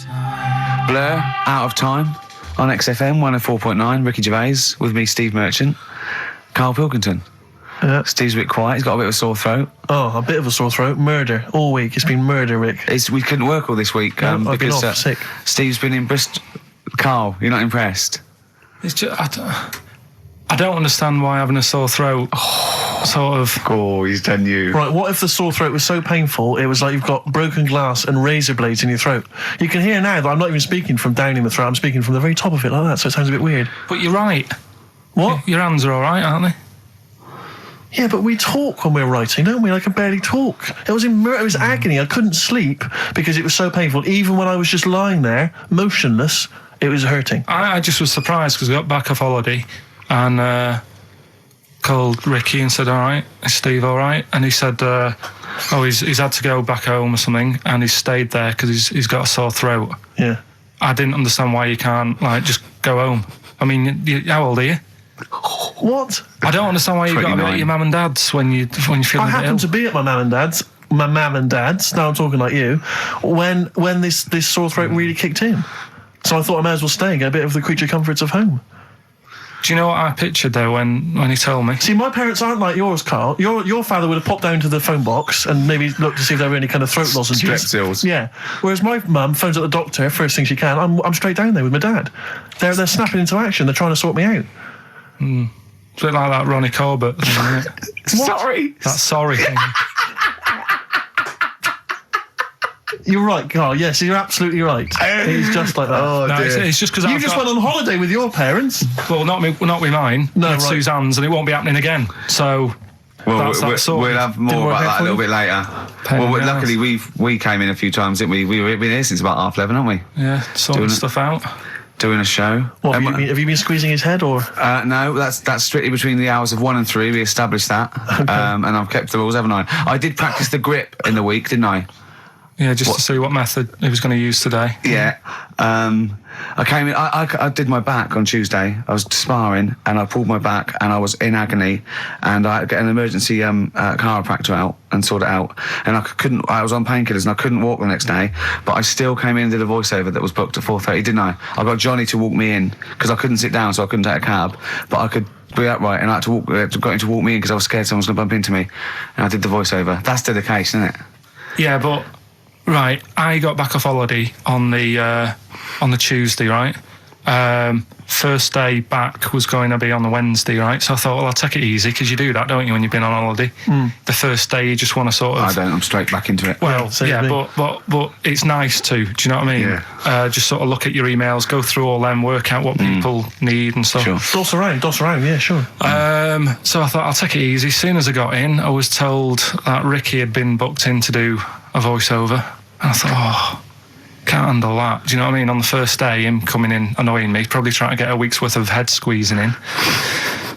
Blur, Out of Time, on XFM 104.9, Ricky Gervais, with me, Steve Merchant, Karl Pilkington. Yeah. Steve's a bit quiet, he's got a bit of a sore throat. Oh, a bit of a sore throat. Murder. All week. It's been murder, Rick. We couldn't work all this week I've been because off sick. Steve's been in Bristol. Karl, you're not impressed? It's just, I don't understand why having a sore throat sort of... Oh, he's done you. Right, what if the sore throat was so painful it was like you've got broken glass and razor blades in your throat? You can hear now that I'm not even speaking from down in the throat, I'm speaking from the very top of it like that, so it sounds a bit weird. But you're right. What? Your hands are all right, aren't they? Yeah, but we talk when we're writing, don't we? I can barely talk. It was agony. I couldn't sleep because it was so painful. Even when I was just lying there, motionless, it was hurting. I just was surprised because I got back off holiday and called Ricky and said, all right, is Steve all right? And he said, he's had to go back home or something and he's stayed there because he's got a sore throat. Yeah. I didn't understand why you can't, just go home. I mean, how old are you? What? I don't understand why you've got to be at your mum and dad's when you're feeling I a bit happened ill. to be at my mum and dad's, now I'm talking like you, when this sore throat really kicked in. So I thought I may as well stay and get a bit of the creature comforts of home. Do you know what I pictured though when he told me? See, my parents aren't like yours, Karl. Your father would have popped down to the phone box and maybe looked to see if there were any kind of throat lozenges. Strepsils. Yeah. Whereas my mum phones at the doctor first thing she can. I'm straight down there with my dad. They're snapping into action. They're trying to sort me out. It's a bit like that Ronnie Corbett thing, isn't it? Sorry. That sorry thing. You're right, Karl. Yes, you're absolutely right. He's just like that. Oh, No, dear. it's just because You just went on holiday with your parents. Well, not with mine. No, with right. Suzanne's, and it won't be happening again. So Well, that's that sort. we'll have Didn't more work about out that a for little you? bit later. Well, luckily we came in a few times, didn't we? We've been here since about 11:30, haven't we? Yeah, sorting Doing it. stuff out. Doing a show. What, have you been squeezing his head or? No, that's strictly between the hours of 1 and 3. We established that, and I've kept the rules, haven't I? I did practice the grip in the week, didn't I? Yeah, just to see what method he was going to use today. Yeah. I came in, I did my back on Tuesday. I was sparring and I pulled my back and I was in agony and I had to get an emergency chiropractor out and sort it out. And I was on painkillers and I couldn't walk the next day, but I still came in and did a voiceover that was booked at 4:30, didn't I? I got Johnny to walk me in because I couldn't sit down, so I couldn't take a cab, but I got him to walk me in because I was scared someone was going to bump into me. And I did the voiceover. That's dedication, isn't it? Yeah, but right, I got back off holiday on the Tuesday, right? First day back was going to be on the Wednesday, right? So I thought, well, I'll take it easy because you do that, don't you, when you've been on holiday? The first day you just want to sort of. I don't. I'm straight back into it. Well, Same yeah, thing. but it's nice too. Do you know what I mean? Yeah. Just sort of look at your emails, go through all them, work out what people need and stuff. Sure. Doss around, yeah, sure. So I thought I'll take it easy. As soon as I got in, I was told that Ricky had been booked in to do a voiceover. And I thought, can't handle that. Do you know what I mean? On the first day, him coming in annoying me, probably trying to get a week's worth of head squeezing in.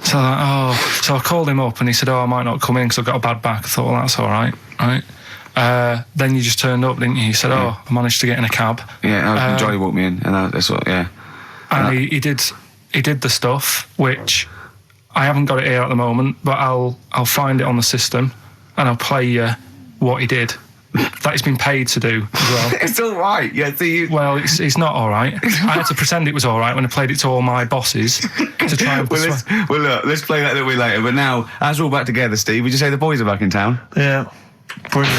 So I called him up and he said, I might not come in because I've got a bad back. I thought, well, that's all right, right? Then you just turned up, didn't you? He said, I managed to get in a cab. Yeah, Johnny walked me in, and that's what. Yeah. And he did the stuff, which I haven't got it here at the moment, but I'll find it on the system and I'll play you what he did. That he's been paid to do as well. It's all right. Yeah. Well, it's not all right. I had to pretend it was all right when I played it to all my bosses to try and persuade. Look, let's play that a little bit later. But now, as we're all back together, Steve, would you say the boys are back in town? Yeah. Brilliant.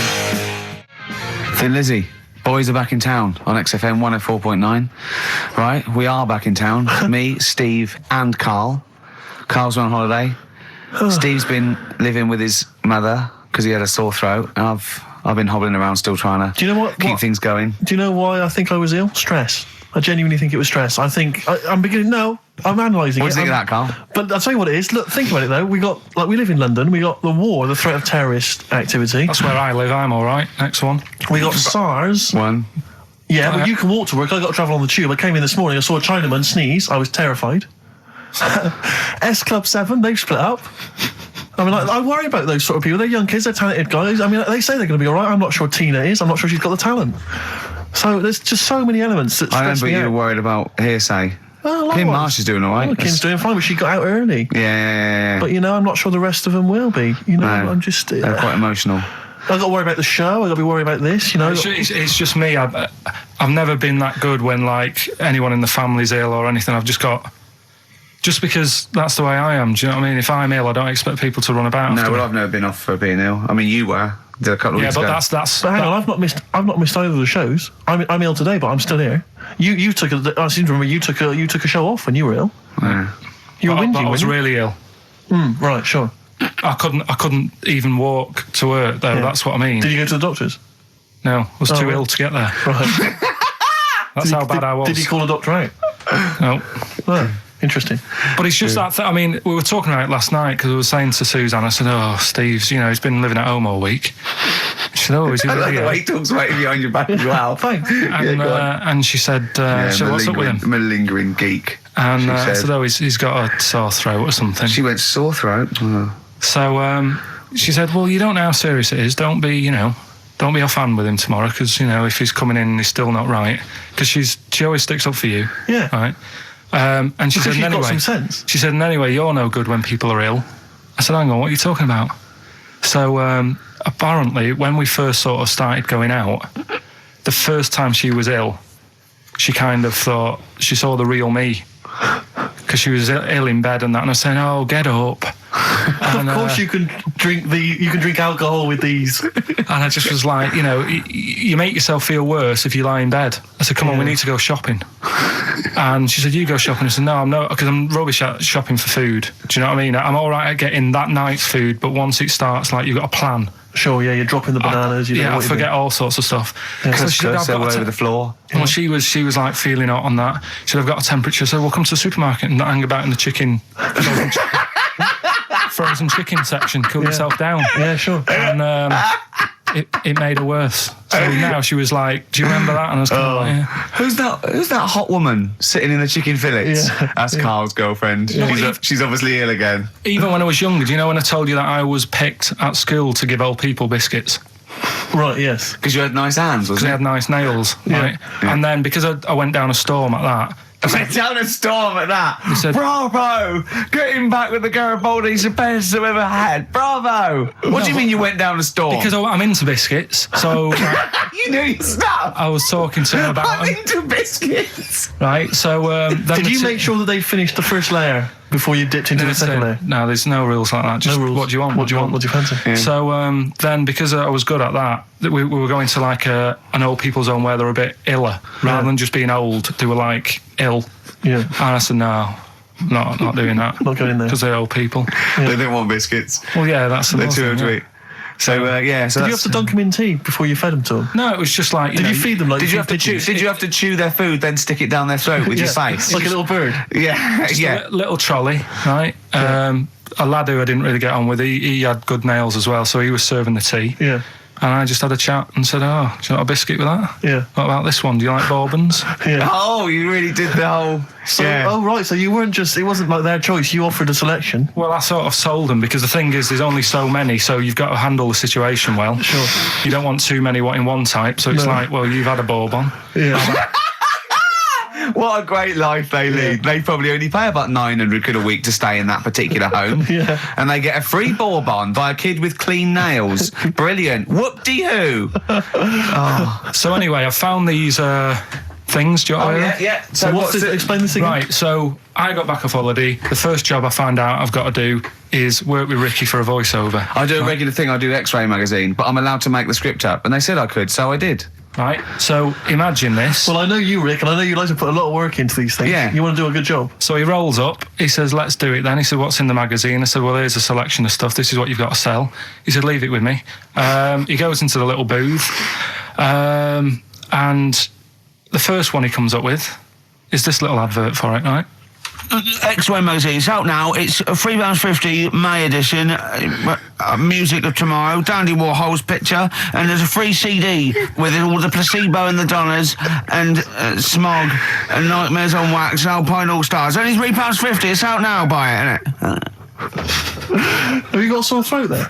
Thin Lizzy, boys are back in town on XFM 104.9. Right, we are back in town. Me, Steve, and Karl. Karl's on holiday. Steve's been living with his mother because he had a sore throat, and I've been hobbling around still trying to keep things going. Do you know why I think I was ill? Stress. I genuinely think it was stress. I think I'm analysing it. What do you think of that, Karl? But I'll tell you what it is. Look, think about it though. We live in London. We got the war, the threat of terrorist activity. That's where I live. I'm all right. Next one. We got SARS. One. Yeah, but you can walk to work. I got to travel on the tube. I came in this morning. I saw a Chinaman sneeze. I was terrified. S Club 7. They've split up. I mean, I worry about those sort of people. They're young kids, they're talented guys. I mean, they say they're going to be all right. I'm not sure Tina is. I'm not sure she's got the talent. So there's just so many elements that stress me out. I remember you were worried about hearsay. Well, Kim Marsh is doing all right. Oh, Kim's doing fine, but she got out early. Yeah. But, I'm not sure the rest of them will be. No, I'm just... they're quite emotional. I've got to worry about the show. I've got to be worried about this, you know. It's just me. I've never been that good when, like, anyone in the family's ill or anything. I've just got... Just because that's the way I am, do you know what I mean? If I'm ill, I don't expect people to run about. No, well, I've never been off for being ill. I mean, you were. Did a couple of weeks ago. Yeah, but that's... But hang on, I've not missed either of the shows. I'm ill today, but I'm still here. You took I seem to remember you took a show off when you were ill. Yeah. You were whinging. I was really ill. Right, sure. I couldn't even walk to work though. Yeah. That's what I mean. Did you go to the doctors? No, I was too ill to get there. Right. That's how bad I was. Did you call a doctor out? No. Oh, interesting. But it's just that. I mean, we were talking about it last night because I was saying to Suzanne, I said, "Oh, Steve's, he's been living at home all week." She said, "Oh, is he I really like the ill?" way he talks about it behind your back as well. Thanks. And she said, "So what's up with him?" Malingering geek. And she I said. said, "Oh, he's got a sore throat or something." She went sore throat. Oh. So she said, "Well, you don't know how serious it is. Don't be off hand with him tomorrow because if he's coming in and he's still not right, because she always sticks up for you." Yeah. Right. And she Because said, she's "And got anyway," some sense. she said, "And anyway, you're no good when people are ill." I said, "Hang on, what are you talking about?" So apparently, when we first sort of started going out, the first time she was ill, she kind of thought she saw the real me because she was ill in bed and that, and I was saying, "Oh, get up." And, of course, you can drink alcohol with these. and I just was like, you make yourself feel worse if you lie in bed. I said, "Come on, we need to go shopping." And she said, "You go shopping." I said, "No, I'm not, because I'm rubbish at shopping for food." Do you know what I mean? I'm all right at getting that night's food, but once it starts, like, you've got a plan. Sure, yeah, you're dropping the bananas. I forget all sorts of stuff. So she said, all over the floor. Well, she was like feeling out on that. She said, "I've got a temperature." So we'll come to the supermarket and not hang about in the frozen chicken section. Cool yourself down. Yeah, sure. And it made her worse. So now she was like, "Do you remember that?" And I was kind of like, "Yeah." Who's that hot woman sitting in the chicken fillets? Yeah. That's Carl's girlfriend. She's obviously ill again. Even when I was younger, do you know when I told you that I was picked at school to give old people biscuits? Right, yes. Because you had nice hands, Because wasn't they it? had nice nails, right? Yeah. And then because I went down a storm at that, I went down a storm at that. said- Bravo! Getting back with the Garibaldi's the best I've ever had. Bravo! What do you mean you went down a storm? because I'm into biscuits, so you knew your stuff. I was talking to him about I'm them, into biscuits. right? So then Did you make sure that they finished the first layer before you dipped into the second layer? No, there's no rules like that. Just No rules. what do you want? What do you want? What do you fancy? Yeah. So then, because I was good at that, we were going to like an old people's home where they're a bit iller, rather than just being old. They were like ill, Yeah. and I said, "No, not doing that." Not going there. Because they're old people. They didn't want biscuits. Well, yeah, that's the They're most too thing, old to yeah. eat. So so Did you have that's- to dunk them in tea before you fed them to them? No, it was just like Did you feed them like Did you feed have to chew? pigeons? Did you have to chew their food, then stick it down their throat with your face? Like a little bird. Yeah, a little trolley, right? A lad who I didn't really get on with, he had good nails as well, so he was serving the tea. Yeah. And I just had a chat and said, "Oh, do you want a biscuit with that? Yeah. What about this one? Do you like bourbons?" Yeah. Oh, you really did the whole. So, yeah. Oh, right. So you weren't just, it wasn't like their choice. You offered a selection. Well, I sort of sold them because the thing is, there's only so many, so you've got to handle the situation well. Sure. You don't want too many in one type, so it's No. like, well, you've had a bourbon. Yeah. What a great life they lead. They probably only pay about 900 quid a week to stay in that particular home. Yeah. And they get a free bourbon by a kid with clean nails. Brilliant. Whoop-de-hoo. So anyway, I found these things. Do you want to hear them? yeah. So what's this? Explain this again. Right, so I got back off holiday. The first job I found out I've got to do is work with Ricky for a voiceover. I do a regular thing. I do X-Ray magazine, but I'm allowed to make the script up. And they said I could, so I did. Right, so imagine this. Well, I know you, Rick, and I know you like to put a lot of work into these things. Yeah. You want to do a good job. So he rolls up, he says, "Let's do it then." He said, "What's in the magazine?" I said, "Well, here's a selection of stuff. This is what you've got to sell." He said, "Leave it with me." He goes into the little booth, and the first one he comes up with is this little advert for it, right? X-Ray magazine. It's out now. It's £3.50 May edition. Music of Tomorrow. Dandy Warhol's picture, and there's a free CD with all the Placebo and the Donners and Smog and Nightmares on Wax and Alpine All Stars. Only £3.50. It's out now. Buy it, innit? Have you got a sore throat there?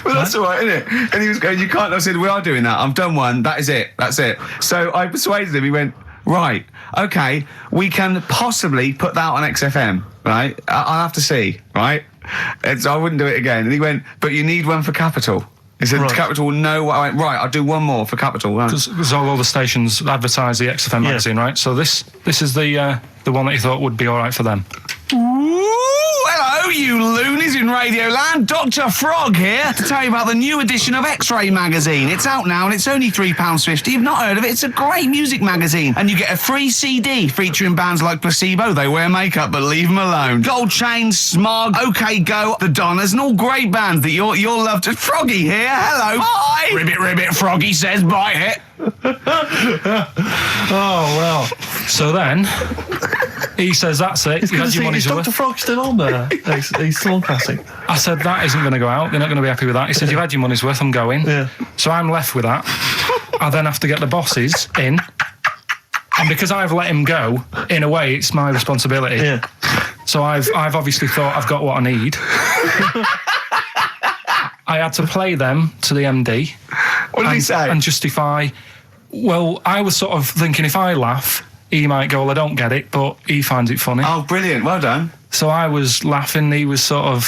Well, that's all right, isn't it? And he was going, "You can't." I said, "We are doing that. I've done one. That is it. That's it." So I persuaded him. He went, "Right, okay, we can possibly put that on XFM, right? I'll have to see, right?" And so I wouldn't do it again. And he went, "But you need one for Capital." He said Right. Capital, no. Right, I'll do one more for Capital. Right. Because all the stations advertise the XFM magazine, right? So this is the one that you thought would be all right for them. Ooh, hello, you loonies in Radioland. Dr. Frog here to tell you about the new edition of X-Ray magazine. It's out now and it's only £3.50. You've not heard of it? It's a great music magazine. And you get a free CD featuring bands like Placebo. They wear makeup, but leave them alone. Gold Chain, Smog, OK Go, The Donners, and all great bands that you'll love to. Froggy here. Hello. Bye. Ribbit, ribbit. Froggy says bye it. Oh, well. So then he says, that's it. You had your money's Is worth. Dr. Frog still on there? He's still on Classic. I said, that isn't going to go out. They're not going to be happy with that. He said, you've had your money's worth. I'm going. Yeah. So I'm left with that. I then have to get the bosses in. And because I've let him go, in a way, it's my responsibility. Yeah. So I've obviously thought I've got what I need. I had to play them to the MD. What did he say? And justify. Well, I was sort of thinking if I laugh, he might go, well, I don't get it, but he finds it funny. Oh, brilliant. Well done. So I was laughing. He was sort of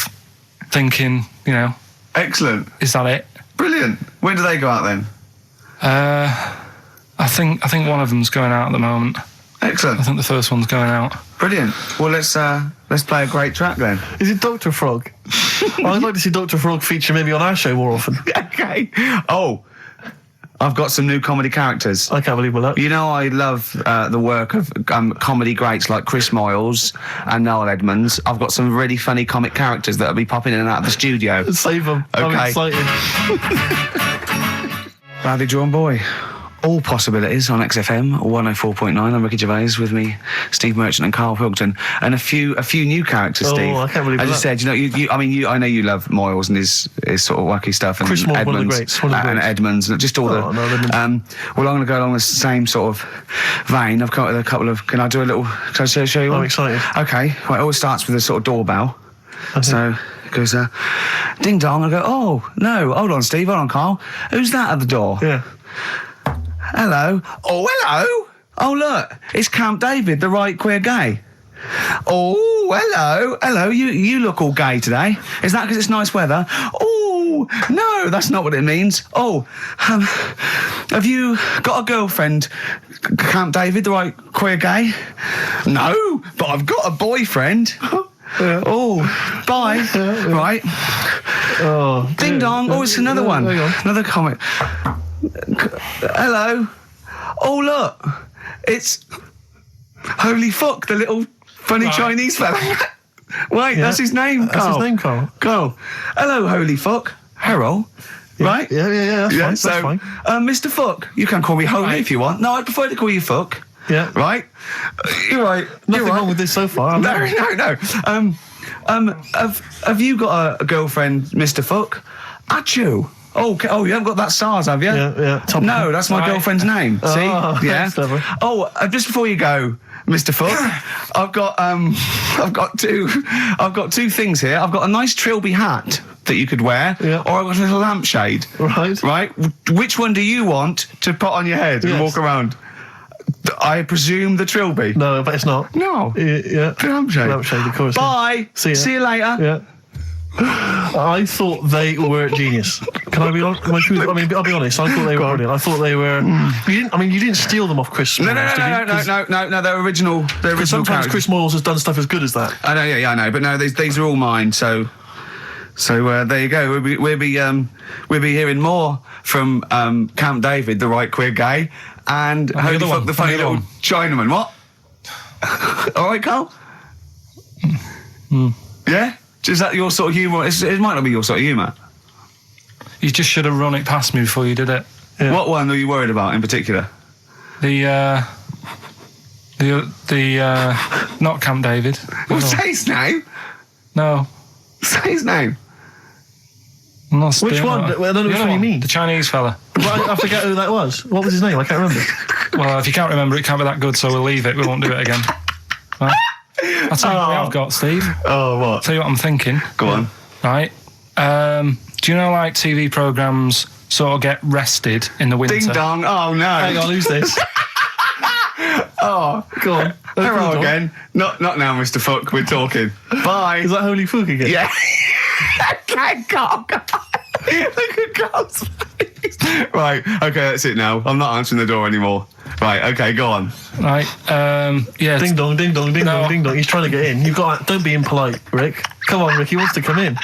thinking, Excellent. is that it? Brilliant. When do they go out then? I think one of them's going out at the moment. Excellent. I think the first one's going out. Brilliant. Well, let's play a great track then. Is it Dr. Frog? I'd like to see Dr. Frog feature maybe on our show more often. Okay. Oh, I've got some new comedy characters. I can't believe we're that. You know, I love the work of comedy greats like Chris Moyles and Noel Edmonds. I've got some really funny comic characters that'll be popping in and out of the studio. Save them. Okay. I'm excited. Badly Drawn Boy. All possibilities on XFM 104.9. I'm Ricky Gervais, with me, Steve Merchant and Karl Pilkington, and a few new characters. Oh, Steve. I can't believe As you that. said, I know you love Moyles and his sort of wacky stuff, and Chris Moyles, Edmonds, one of the greats, one of the and greats. Edmonds, and just all Oh, no, Edmonds. well, I'm going to go along the same sort of vein. I've got a couple of. Can I do a little? Can I show you one? I'm excited. Okay. Well, it always starts with a sort of doorbell. Okay. So it goes, ding dong. I go, oh no, hold on, Steve, hold on, Carl. Who's that at the door? Yeah. Hello. Oh, hello. Oh, look, it's Camp David, the right queer gay. Oh, hello. Hello, you look all gay today. Is that because it's nice weather? Oh, no, that's not what it means. Oh, have you got a girlfriend, Camp David, the right queer gay? No, but I've got a boyfriend. Yeah. Oh, bye. Right. Oh. Ding yeah. dong. Oh, it's another one. Hang on. Another comment. Hello. Oh, look. It's Holy Fuck, the little funny Right. Chinese fella. Wait, Yeah. that's his name, That's Carl. his name, Carl. Carl. Hello, Holy Fuck. Harold. Right? Yeah, that's fine. So, That's fine. Mr. Fuck, you can call me Holy Right. if you want. No, I prefer to call you Fuck. Yeah. Right? You're right. Nothing You're right. wrong with this so far. No. Have you got a girlfriend, Mr. Fuck? Achoo. Oh, you haven't got that SARS, have you? Yeah. Top No, that's my Right. girlfriend's name. Oh, See? Yeah. that's clever. Oh, just before you go, Mr. Fuck, I've got two things here. I've got a nice Trilby hat that you could wear, Yeah. or I've got a little lampshade. Right. Right. Which one do you want to put on your head and Yes. walk around? I presume the Trilby. No, but it's not. No. Yeah. The lampshade. Lampshade, of course. Bye. See ya. See you later. Yeah. I thought they were genius. Can I be honest? I'll be honest. I thought they were brilliant. I thought they were. You didn't steal them off Chris. No, Moyles, did you? 'Cause no. They're original. They're original sometimes characters. Chris Moyles has done stuff as good as that. I know, yeah, I know, but no, these are all mine. So there you go. We'll be hearing more from Camp David, the right queer gay, and the Holy other Fuck, one, the funny the other little one. Chinaman. What? All right, Carl. Yeah. Is that your sort of humour? It might not be your sort of humour. You just should have run it past me before you did it. Yeah. What one are you worried about in particular? The not Camp David. Well, No. say his name. No. Say his name. I'm not Which stealing one? that. Well, I don't know The which other one you mean. The Chinese fella. But I forget who that was. What was his name? I can't remember. Well, if you can't remember, it can't be that good, so we'll leave it. We won't do it again. Right? I'll tell you what I've got, Steve. Oh, what? Tell you what I'm thinking. Go on. Right. Do you know, like, TV programmes sort of get rested in the winter? Ding dong. Oh no. Hang on, who's this? Oh, Go on. hello Go on. again. Not now, Mr. Fuck. We're talking. Bye. Is that Holy Fuck again? Yeah. Okay, go on. Look at Carl's face. Right, okay, that's it now. I'm not answering the door anymore. Right, okay, go on. Right, yeah. Ding dong, ding dong, ding dong, ding dong. He's trying to get in. You've got. Don't be impolite, Rick. Come on, Rick. He wants to come in.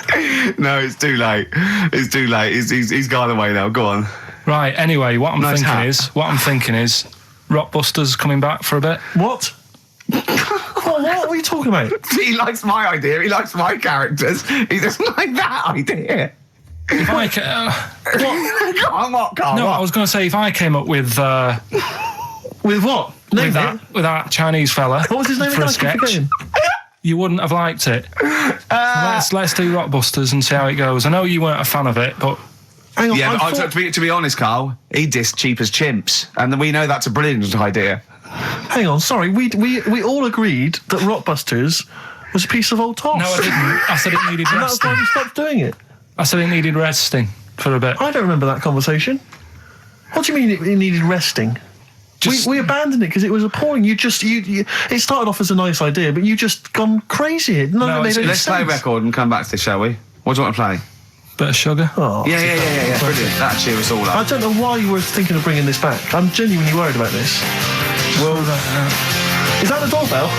No, it's too late. It's too late. He's gone away now. Go on. Right. Anyway, what I'm Nice thinking is, Rockbusters coming back for a bit. What? What are you talking about? He likes my idea. He likes my characters. He doesn't like that idea. If I Go on, what, Carl? no, what? I was going to say if I came up with With what? Name it. with that Chinese fella What was his name for again? a I keep sketch, forgetting. you wouldn't have liked it. Let's do Rockbusters and see how it goes. I know you weren't a fan of it, but Hang on. Yeah, I but thought- to be honest, Carl, he dissed Cheap as Chimps, and we know that's a brilliant idea. Hang on. Sorry. We all agreed that Rockbusters was a piece of old toss. no, I didn't. I said it needed And that's why resting. we stopped doing it. I said it needed resting for a bit. I don't remember that conversation. What do you mean it needed resting? We abandoned it because it was appalling. You it started off as a nice idea, but you just gone crazy. None of it made any Let's play a sense. record and come back to this, shall we? What do you want to play? Bit of sugar. Oh. Yeah. Brilliant. That'll cheer us all I up. don't know why you were thinking of bringing this back. I'm genuinely worried about this. Well, Is that the doorbell?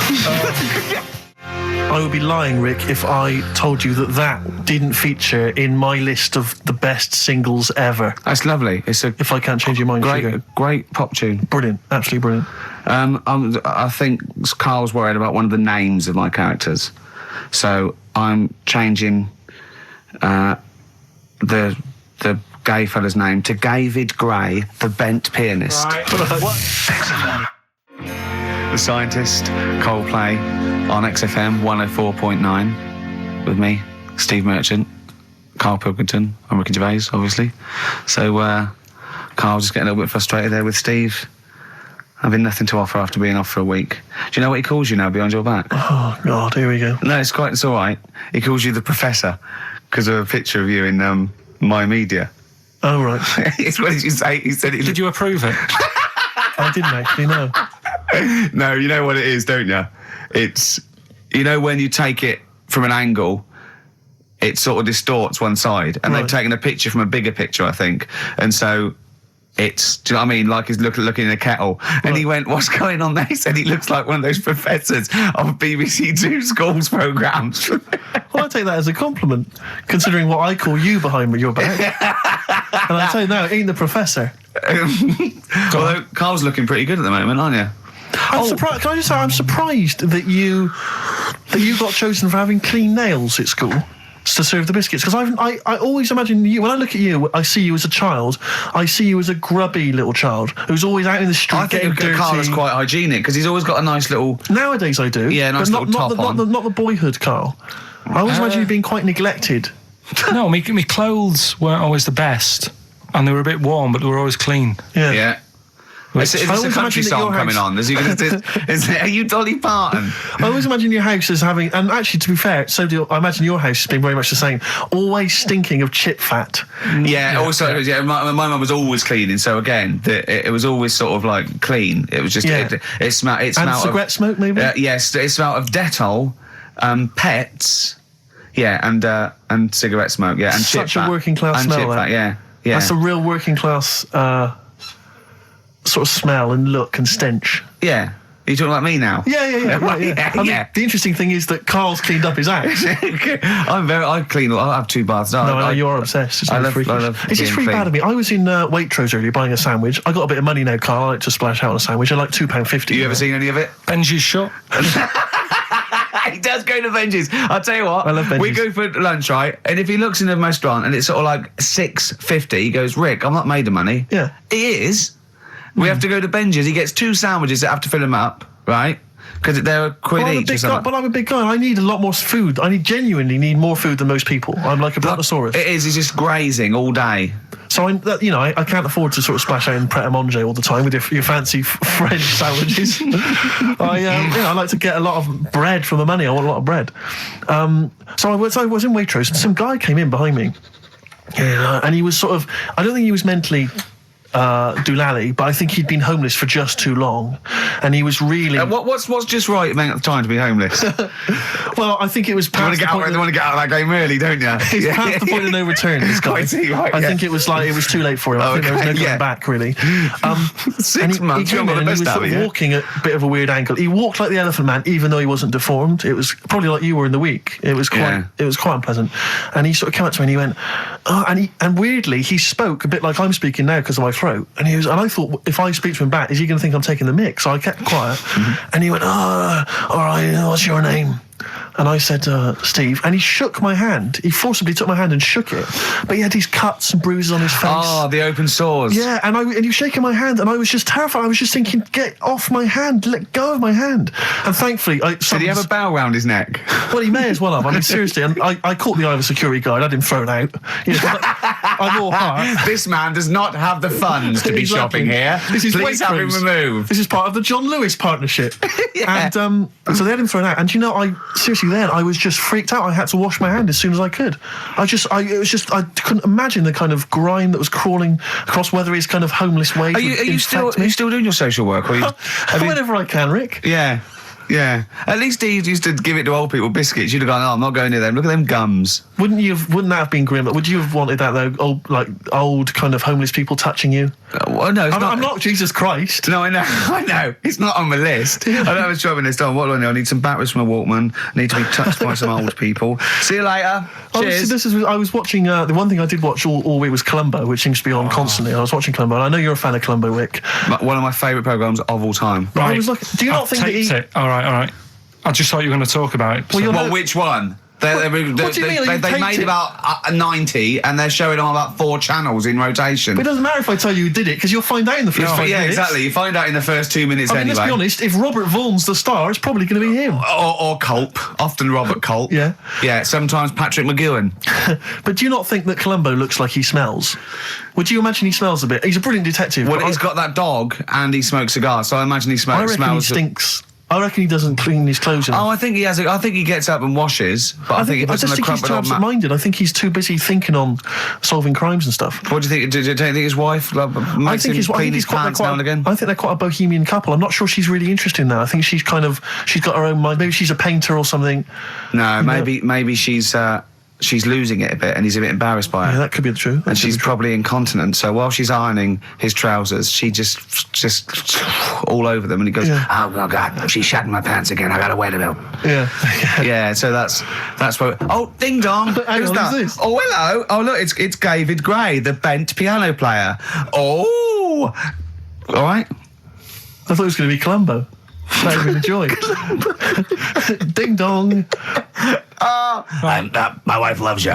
I would be lying, Rick, if I told you that didn't feature in my list of the best singles ever. That's lovely. It's a If I can't change your mind, Sugar. great pop tune. Brilliant, absolutely brilliant. I think Carl's worried about one of the names of my characters, so I'm changing the gay fella's name to David Gray, the bent pianist. The Scientist, Coldplay on XFM 104.9 with me, Steve Merchant, Karl Pilkington, I'm Ricky Gervais, obviously. So Carl just getting a little bit frustrated there with Steve, having nothing to offer after being off for a week. Do you know what he calls you now behind your back? Oh, God, here we go. No, it's all right. He calls you the Professor because of a picture of you in My Media. Oh, right. What did you say? He said it. did you approve it? I didn't actually know. No, you know what it is, don't you? It's, when you take it from an angle, it sort of distorts one side, and Right. they've taken a picture from a bigger picture, I think, and so it's, do you know what I mean? Like he's looking in a kettle, and he went, "What's going on there?" He said he looks like one of those professors of BBC Two schools programmes. Well, I take that as a compliment, considering what I call you behind your back. And I say, no, ain't the Professor. Although Carl's looking pretty good at the moment, aren't you? I'm surprised. Can I just say, I'm surprised that you got chosen for having clean nails at school to serve the biscuits. Because I always imagine you, when I look at you, I see you as a child. I see you as a grubby little child who's always out in the street I getting think dirty. Carl is quite hygienic because he's always got a nice little. Nowadays I do. Yeah, nice but little top on. not the boyhood Carl. I always imagine you being quite neglected. No, my clothes weren't always the best, and they were a bit warm, but they were always clean. Yeah. Is I this a always country imagine that song your coming house- on? Are you Dolly Parton? I always imagine your house as having, and actually to be fair, I imagine your house has been very much the same, always stinking of chip fat. Yeah. Also, my mum was always cleaning, so again, it was always sort of like clean. It was just Yeah. it smelled. It And smelled cigarette smoke, maybe? Yes, it smelled of Dettol, pets. Yeah, and cigarette smoke. Yeah, and Such chip a fat. working class and smell, chip that. fat. Yeah. That's a real working class sort of smell and look and stench. Yeah. Are you talking about me now? Yeah. Right, Yeah, I mean, yeah. the interesting thing is that Carl's cleaned up his house. I clean. I have 2 baths. No, I know you're obsessed. It's I really love- freakish. I love It's just being really bad clean. of me. I was in Waitrose earlier buying a sandwich. I got a bit of money now, Carl. I like to splash out on a sandwich. I like £2.50. You ever seen any of it? Benji's shut. He does go to Benji's. I'll tell you what. I love Benji's. We go for lunch, right? And if he looks in the restaurant and it's sort of like $6.50, he goes, "Rick, I'm not made of money." Yeah. He is. We have to go to Benji's. He gets 2 sandwiches that have to fill him up, right? Because they're a quid Well, I'm a each or big guy, something. but I'm a big guy. I need a lot more food. I genuinely need more food than most people. I'm like a brontosaurus. It is. He's just grazing all day. So I can't afford to sort of splash out in Pret a Manger all the time with your fancy French sandwiches. I like to get a lot of bread for the money. I want a lot of bread. So I was in Waitrose and some guy came in behind me, and he was sort of, I don't think he was mentally doolally, but I think he'd been homeless for just too long, and he was really. What's just right at the time to be homeless? Well, I think it was. You want to get out of that game early, don't you? He's past the point of no return. This guy. I think it was too late for him. I think there was no going back really. 6 months. He was sort of walking at a bit of a weird angle. He walked like the Elephant Man, even though he wasn't deformed. It was probably like you were in the week. It was quite unpleasant. And he sort of came up to me and he went, and weirdly he spoke a bit like I'm speaking now because of my throat. And I thought, if I speak to him back, is he going to think I'm taking the mick? So I kept quiet. And he went, all right, what's your name? And I said, Steve, and he shook my hand. He forcibly took my hand and shook it. But he had these cuts and bruises on his face. Oh, the open sores. Yeah, and he was shaking my hand, and I was just terrified. I was just thinking, get off my hand, let go of my hand. And thankfully, did he have a bow round his neck? Well, he may as well have. I mean, seriously, and I caught the eye of a security guard. I had him thrown out. I'm all heart. This man does not have the funds to be shopping here. Please have him removed. This is part of the John Lewis partnership. And so they had him thrown out. And seriously, then I was just freaked out. I had to wash my hand as soon as I could. I couldn't imagine the kind of grime that was crawling across whether his kind of homeless ways. Are you still doing your social work? Or whenever I can, Rick. Yeah. Yeah, at least he used to give it to old people biscuits. You'd have gone, I'm not going near them. Look at them gums. Wouldn't that have been grim? Would you have wanted that though? Old kind of homeless people touching you? Well, no, I'm not Jesus Christ. No, I know. It's not on my list. I know I was dropping this down. What do I know? I need some batteries from a Walkman. I need to be touched by some old people. See you later. Cheers. I was watching. The one thing I did watch all week was Columbo, which seems to be on constantly. I was watching Columbo, and I know you're a fan of Columbo, Rick. One of my favourite programmes of all time. Right. I was like, do you not think that he? All right. I just thought you were going to talk about it. Well, which one? What do you mean? They made about 90 and they're showing on about 4 channels in rotation. But it doesn't matter if I tell you who did it because you'll find out in the first 5 minutes. Yeah, exactly. You find out in the first 2 minutes anyway. Let's be honest, if Robert Vaughan's the star, it's probably going to be him. Or Culp. Often Robert Culp. Yeah. Yeah, sometimes Patrick McGowan. But do you not think that Columbo looks like he smells? Would you imagine he smells a bit? He's a brilliant detective. Well, he's got that dog and he smokes cigars, so I imagine he smells. I reckon he stinks. I reckon he doesn't clean his clothes enough. I think he has. I think he gets up and washes, but I think he puts on a crumpled he's too absent-minded. I think he's too busy thinking on solving crimes and stuff. What do you think? Do you think his wife makes him clean his pants now and again? I think they're quite a bohemian couple. I'm not sure she's really interested in that. I think she's got her own mind. Maybe she's a painter or something. No, maybe she's losing it a bit and he's a bit embarrassed by it. Yeah, that could be true. And she's probably incontinent, so while she's ironing his trousers, she just all over them and he goes, oh God, she's shatting my pants again, I gotta wet them out. Yeah, so that's what... Oh, ding dong. Who's that? This? Oh, hello. Oh, look, it's David Gray, the bent piano player. Oh! All right. I thought it was going to be Columbo. That would be the joy. Ding dong. My wife loves you.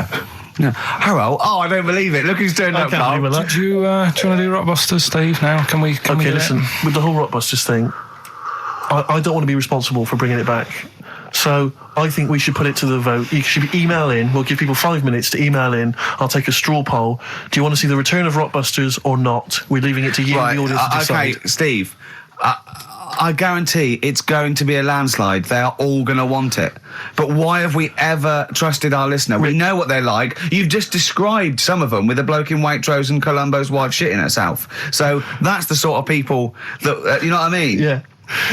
No. Hello. Oh, I don't believe it. Look who's turned up. Do you want to do Rockbusters, Steve? Now, can we? Listen. With the whole Rockbusters thing, I don't want to be responsible for bringing it back. So I think we should put it to the vote. You should email in. We'll give people 5 minutes to email in. I'll take a straw poll. Do you want to see the return of Rockbusters or not? We're leaving it to you, the audience, to decide. Okay, Steve. I guarantee it's going to be a landslide. They are all going to want it. But why have we ever trusted our listener? We know what they're like. You've just described some of them with a bloke in Waitrose and Columbo's wife shitting herself. So that's the sort of people that, you know what I mean? Yeah.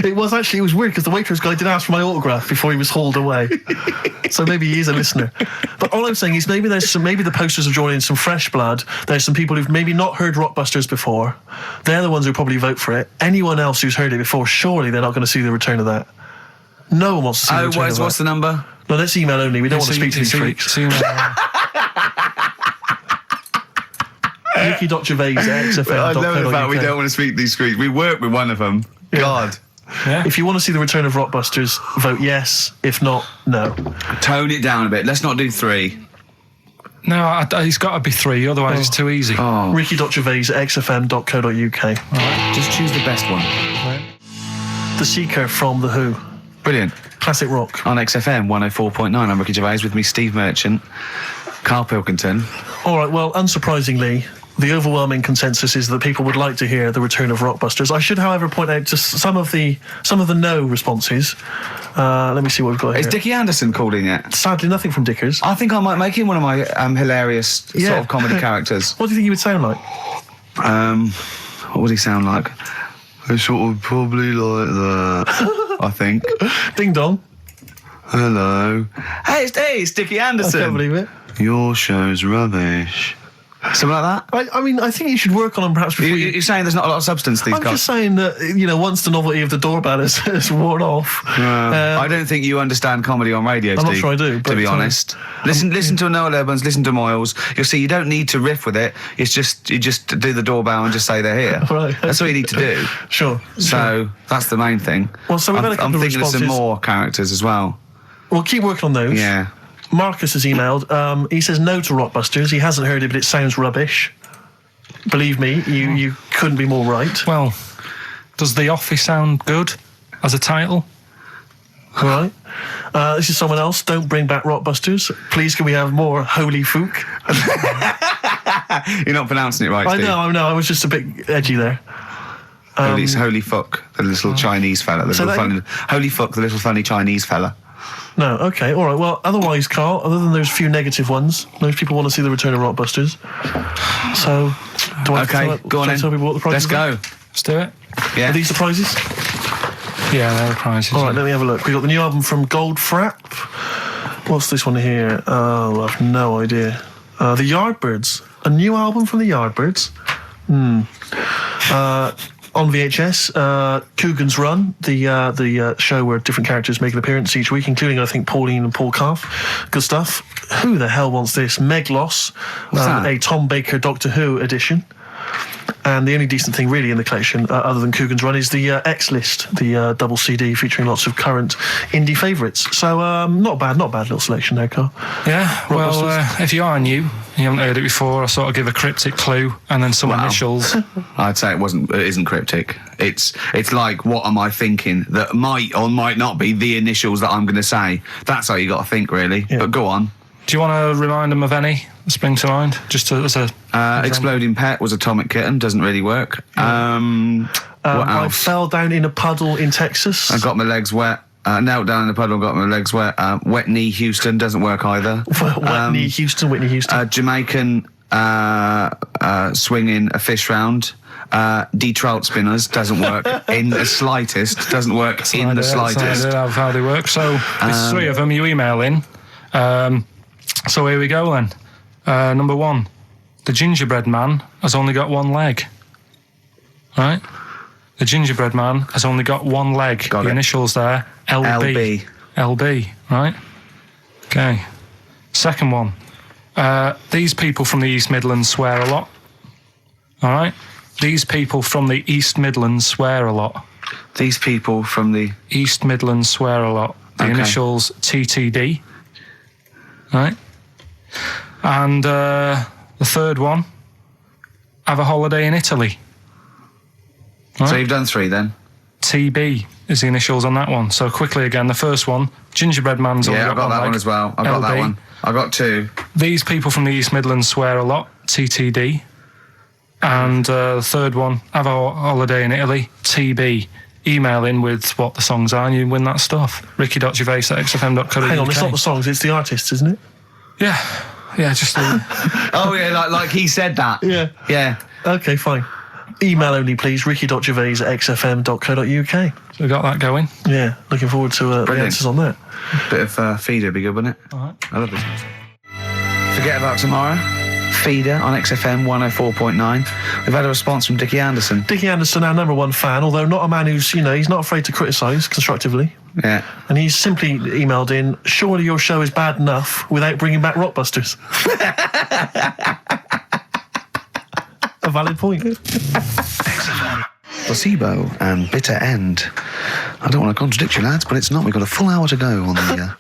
It was weird because the Waitrose guy did ask for my autograph before he was hauled away. So maybe he is a listener. But all I'm saying is maybe the posters have drawn in some fresh blood. There's some people who've maybe not heard Rockbusters before. They're the ones who probably vote for it. Anyone else who's heard it before, surely they're not going to see the return of that. No one wants to see the return of that. What's the number? No, let's email only. We don't want to speak to these freaks. Ricky.Gervais at XFM. I know the fact we don't want to speak to these freaks. We work with one of them. Yeah. God. Yeah. If you want to see the return of Rockbusters, vote yes. If not, no. Tone it down a bit. Let's not do 3. No, it's got to be 3, otherwise it's too easy. Oh. Ricky.Gervais at xfm.co.uk. Right. Just choose the best one. Right. The Seeker from The Who. Brilliant. Classic rock. On XFM 104.9, I'm Ricky Gervais, with me Steve Merchant, Karl Pilkington. All right, well, unsurprisingly, the overwhelming consensus is that people would like to hear the return of Rockbusters. I should, however, point out just some of the no responses. Let me see what we've got here. Is Dickie Anderson called in yet? Sadly, nothing from Dickers. I think I might make him one of my hilarious sort of comedy characters. What do you think he would sound like? What would he sound like? I sort of probably like that, I think. Ding dong. Hello. Hey, it's Dickie I Anderson. can't believe it. Your show's rubbish. Something like that? I mean, I think you should work on them perhaps before You're saying there's not a lot of substance to these I'm guys? just saying that, once the novelty of the doorbell has worn off. I don't think you understand comedy on radio, I'm Steve. not sure I do, to be but, honest. Listen to Noel Urbans, listen to Moyles. You'll see you don't need to riff with it. It's just you just do the doorbell and just say they're here. Right. That's all you need to do. Sure. So that's the main thing. Well, so we've had a couple I'm of thinking of some responses. more characters as well. We'll keep working on those. Yeah. Marcus has emailed. He says no to Rockbusters. He hasn't heard it, but it sounds rubbish. Believe me, you couldn't be more right. Well, does The Office sound good as a title? All right. This is someone else. Don't bring back Rockbusters. Please, can we have more Holy Fook? You're not pronouncing it right, Steve. I know. I was just a bit edgy there. Holy fuck, the little Chinese fella. Holy fuck, the little funny Chinese fella. No, okay, all right. Well, otherwise, Carl, other than those few negative ones, most people want to see the return of Rockbusters. So, do I Go on then. tell people what the prizes Let's are? go. Let's do it. Yeah. Are these the prizes? Yeah, they're the prizes. All right, let me have a look. We've got the new album from Goldfrapp. What's this one here? Oh, I've no idea. The Yardbirds. A new album from the Yardbirds. On VHS, Coogan's Run, the show where different characters make an appearance each week, including, I think, Pauline and Paul Calf. Good stuff. Who the hell wants this? Meglos, that? a Tom Baker Doctor Who edition. And the only decent thing really in the collection, other than Coogan's Run, is the X-List, the double CD featuring lots of current indie favourites. So not bad little selection there, Carl. Yeah, well, if you are new, you haven't heard it before, I sort of give a cryptic clue and then some initials. I'd say it isn't cryptic. It's like, what am I thinking that might or might not be the initials that I'm going to say. That's how you got to think, really. Yeah. But go on. Do you want to remind them of any that spring to mind? Just as a Exploding Pet was Atomic Kitten, doesn't really work. What else? I fell down in a puddle in Texas. I got my legs wet. Knelt down in the puddle, got my legs wet. Wet Knee Houston doesn't work either. Whitney Houston. Jamaican swinging a fish round. D-trout spinners doesn't work in the slightest. Doesn't work in the slightest. That's how they work. So there's three of them. You email in. So here we go then. Number one, the gingerbread man has only got one leg. Right? The gingerbread man has only got one leg. Got the it. Initials there, LB. LB, right? Okay. Second one, these people from the East Midlands swear a lot. All right? These people from the East Midlands swear a lot. These people from the East Midlands swear a lot. The initials TTD. Right? And the third one, have a holiday in Italy. Right? So you've done three then? TB is the initials on that one. So quickly again, the first one, gingerbread man's only Yeah, got I've got that leg. one as well. I've got that LB. one. I got two. These people from the East Midlands swear a lot, TTD. And the third one, have a holiday in Italy, TB. Email in with what the songs are and you win that stuff. ricky.gervais@xfm.co.uk. Hang on, it's not the songs, it's the artists, isn't it? Yeah, just Oh yeah, like he said that. Yeah. Yeah. Okay, fine. Email only, please, ricky.gervais@xfm.co.uk. So we got that going. Yeah, looking forward to the answers on that. Bit of feeder would be good, wouldn't it? All right. I love this music. Forget about tomorrow. Feeder on XFM 104.9. We've had a response from Dickie Anderson. Dickie Anderson, our number one fan, although not a man who's, he's not afraid to criticise constructively. Yeah. And he's simply emailed in, surely your show is bad enough without bringing back Rockbusters. A valid point. Placebo and Bitter End. I don't want to contradict you, lads, but it's not. We've got a full hour to go on the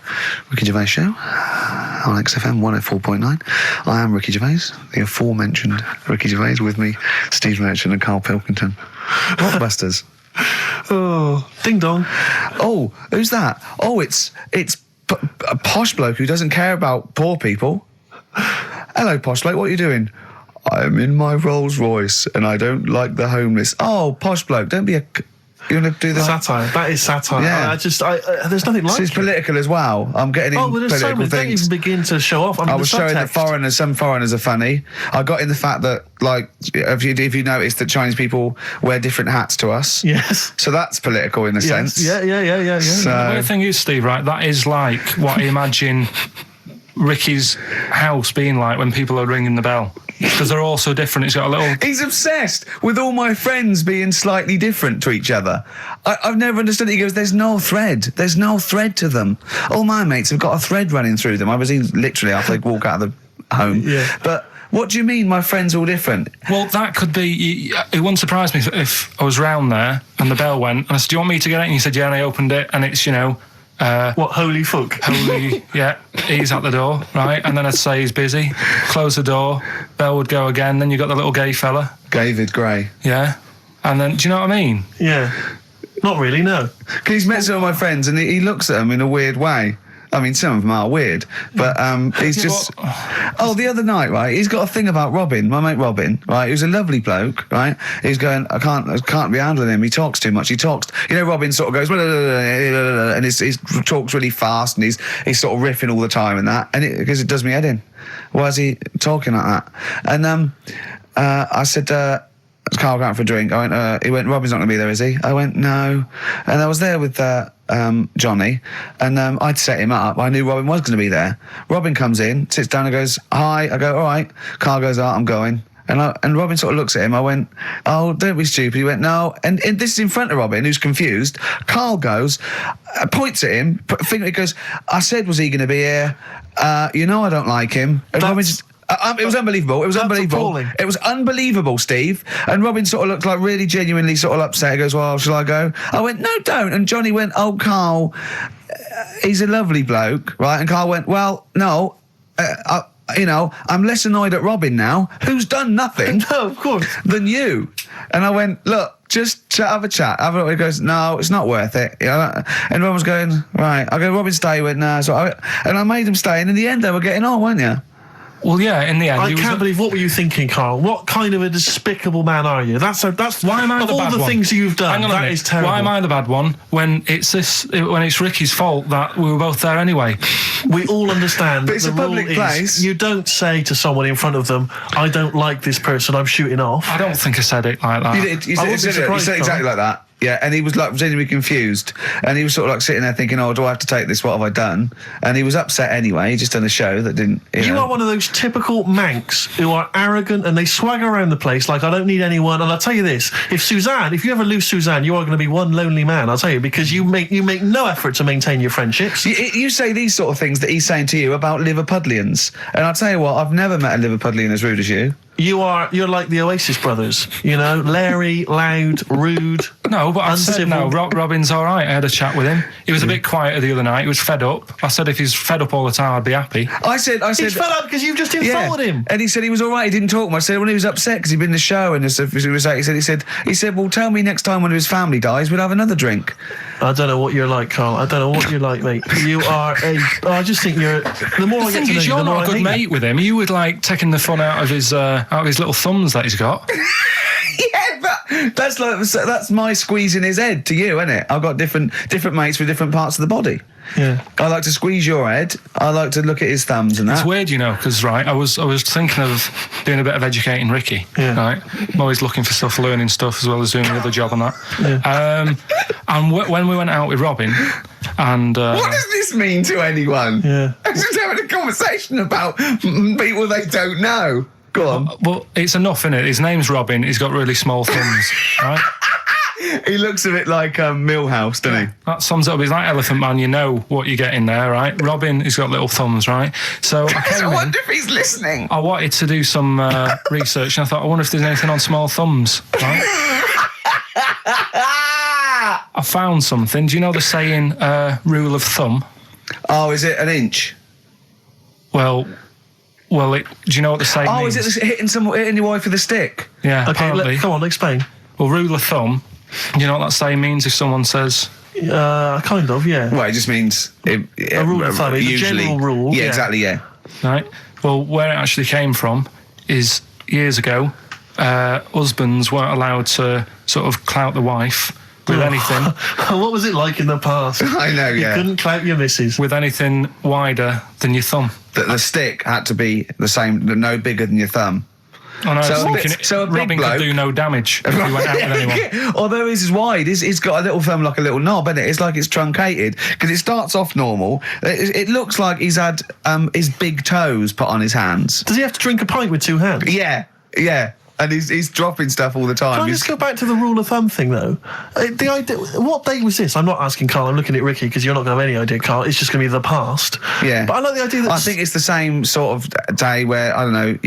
Ricky Gervais show on XFM 104.9. I am Ricky Gervais, the aforementioned Ricky Gervais, with me, Steve Merchant and Karl Pilkington. Rockbusters. Oh, ding dong. Oh, who's that? Oh, it's a posh bloke who doesn't care about poor people. Hello, posh bloke, what are you doing? I'm in my Rolls Royce and I don't like the homeless. Oh, posh bloke, don't be a You want to do the satire? That is satire. Yeah. There's nothing like It's it. political as well. I'm getting in Well, there's so political many. Don't things. even begin to show off. I was showing that some foreigners are funny. I got in the fact that, like, if you notice that Chinese people wear different hats to us. Yes. So that's political in a sense. Yeah. So, The weird thing is, Steve, right? That is like what I imagine Ricky's house being like when people are ringing the bell. Because they're all so different. It's got a little... he's obsessed with all my friends being slightly different to each other. I've never understood it. He goes, there's no thread. There's no thread to them. All my mates have got a thread running through them. I was in literally after they walk out of the home. Yeah. But what do you mean my friends are all different? Well, that could be... It wouldn't surprise me if I was round there and the bell went and I said, do you want me to get it? And he said, yeah, and I opened it and it's, what, holy fuck? holy, yeah, he's at the door, right? And then I'd say he's busy, close the door, bell would go again, then you got the little gay fella. David Gray. Yeah. And then, do you know what I mean? Yeah. Not really, no. Because he's met some of my friends and he looks at them in a weird way. I mean, some of them are weird, but he's just... Oh, the other night, right, he's got a thing about Robin, my mate Robin, right, who's a lovely bloke, right? He's going, I can't be handling him. He talks too much. He talks... Robin sort of goes... And he talks really fast and he's sort of riffing all the time and that, and because it does me head in. Why is he talking like that? And I said... Carl going out for a drink. He went, Robin's not going to be there, is he? I went, no. And I was there with Johnny, and I'd set him up. I knew Robin was going to be there. Robin comes in, sits down and goes, hi. I go, all right. Carl goes, I'm going. And Robin sort of looks at him. I went, oh, don't be stupid. He went, no. And this is in front of Robin, who's confused. Carl goes, points at him, finger, goes, I said, was he going to be here? I don't like him. And Robin just... it was unbelievable. It was unbelievable. Appalling. It was unbelievable, Steve. And Robin sort of looked like really genuinely sort of upset. He goes, well, shall I go? I went, no, don't. And Johnny went, oh, Carl, he's a lovely bloke, right? And Carl went, well, no, I'm less annoyed at Robin now, who's done nothing No, of course. than you. And I went, look, just have a chat. He goes, no, it's not worth it. And Robin was going, right. I go, Robin, stay. He went, no. And I made him stay. And in the end, they were getting on, weren't you? Well, yeah, in the end... I can't believe, what were you thinking, Carl? What kind of a despicable man are you? That's why am I the bad one? Of all the things you've done, that is terrible. Why am I the bad one when it's Ricky's fault that we were both there anyway? We all understand. But it's the a public rule place. Is you don't say to someone in front of them, I don't like this person, I'm shooting off. I don't think I said it like that. You did. You said exactly like that. Yeah, and he was like genuinely confused, and he was sort of like sitting there thinking, "Oh, do I have to take this? What have I done?" And he was upset anyway. He just done a show that didn't. You are one of those typical Mancs who are arrogant and they swagger around the place like I don't need anyone. And I'll tell you this: if you ever lose Suzanne, you are going to be one lonely man. I'll tell you, because you make no effort to maintain your friendships. You say these sort of things that he's saying to you about Liverpudlians, and I'll tell you what: I've never met a Liverpudlian as rude as you. You're like the Oasis brothers, Larry, loud, rude. No, but I said no. Robin's all right. I had a chat with him. He was a bit quieter the other night. He was fed up. I said if he's fed up all the time, I'd be happy. I said he's fed up because you've just insulted him. And he said he was all right. He didn't talk much. I said when he was upset because he'd been in the show and he said, well, tell me next time one of his family dies, we'll have another drink. I don't know what you're like, Carl. I don't know what you're like, mate. You are I just think you're. The more I get to know you, you're the more not a good mate with him. You would like taking the fun out of his little thumbs that he's got. Yeah, but that's my squeezing his head to you, isn't it? I've got different mates with different parts of the body. Yeah, I like to squeeze your head. I like to look at his thumbs and that. It's weird, because I was thinking of doing a bit of educating Ricky. Yeah. Right, I'm always looking for stuff, learning stuff as well as doing the other job and that. Yeah. And when we went out with Robin, and what does this mean to anyone? Yeah, I'm just having a conversation about people they don't know. Go on. Well, it's enough, innit? His name's Robin. He's got really small thumbs, right? He looks a bit like Millhouse, doesn't he? That sums it up. He's like Elephant Man. You know what you get in there, right? Robin, he's got little thumbs, right? So I wonder if he's listening. I wanted to do some research, and I thought, I wonder if there's anything on small thumbs, right? I found something. Do you know the saying, rule of thumb? Oh, is it an inch? Well, do you know what the saying means? Oh, is it hitting your wife with a stick? Yeah, okay, apparently. Come on, explain. Well, rule of thumb, do you know what that saying means if someone says... kind of, yeah. Well, it just means... a rule of thumb, it's a general rule. Yeah, exactly, yeah. Right. Well, where it actually came from is years ago, husbands weren't allowed to sort of clout the wife with anything. What was it like in the past? I know, You yeah. couldn't clout your missus. With anything wider than your thumb. The stick had to be the same, no bigger than your thumb. I know, So I a was big- thinking so a big Robin bloke- could do no damage if he went out with anyone. Although his is wide, he's got a little thumb like a little knob, isn't it? It's like it's truncated because it starts off normal. It looks like he's had his big toes put on his hands. Does he have to drink a pint with two hands? Yeah. And he's dropping stuff all the time. Can I He's- just go back to the rule of thumb thing, though? The idea, what date was this? I'm not asking Carl, I'm looking at Ricky, because you're not going to have any idea, Carl. It's just going to be the past. Yeah. But I like the idea that... I think it's the same sort of day where, I don't know,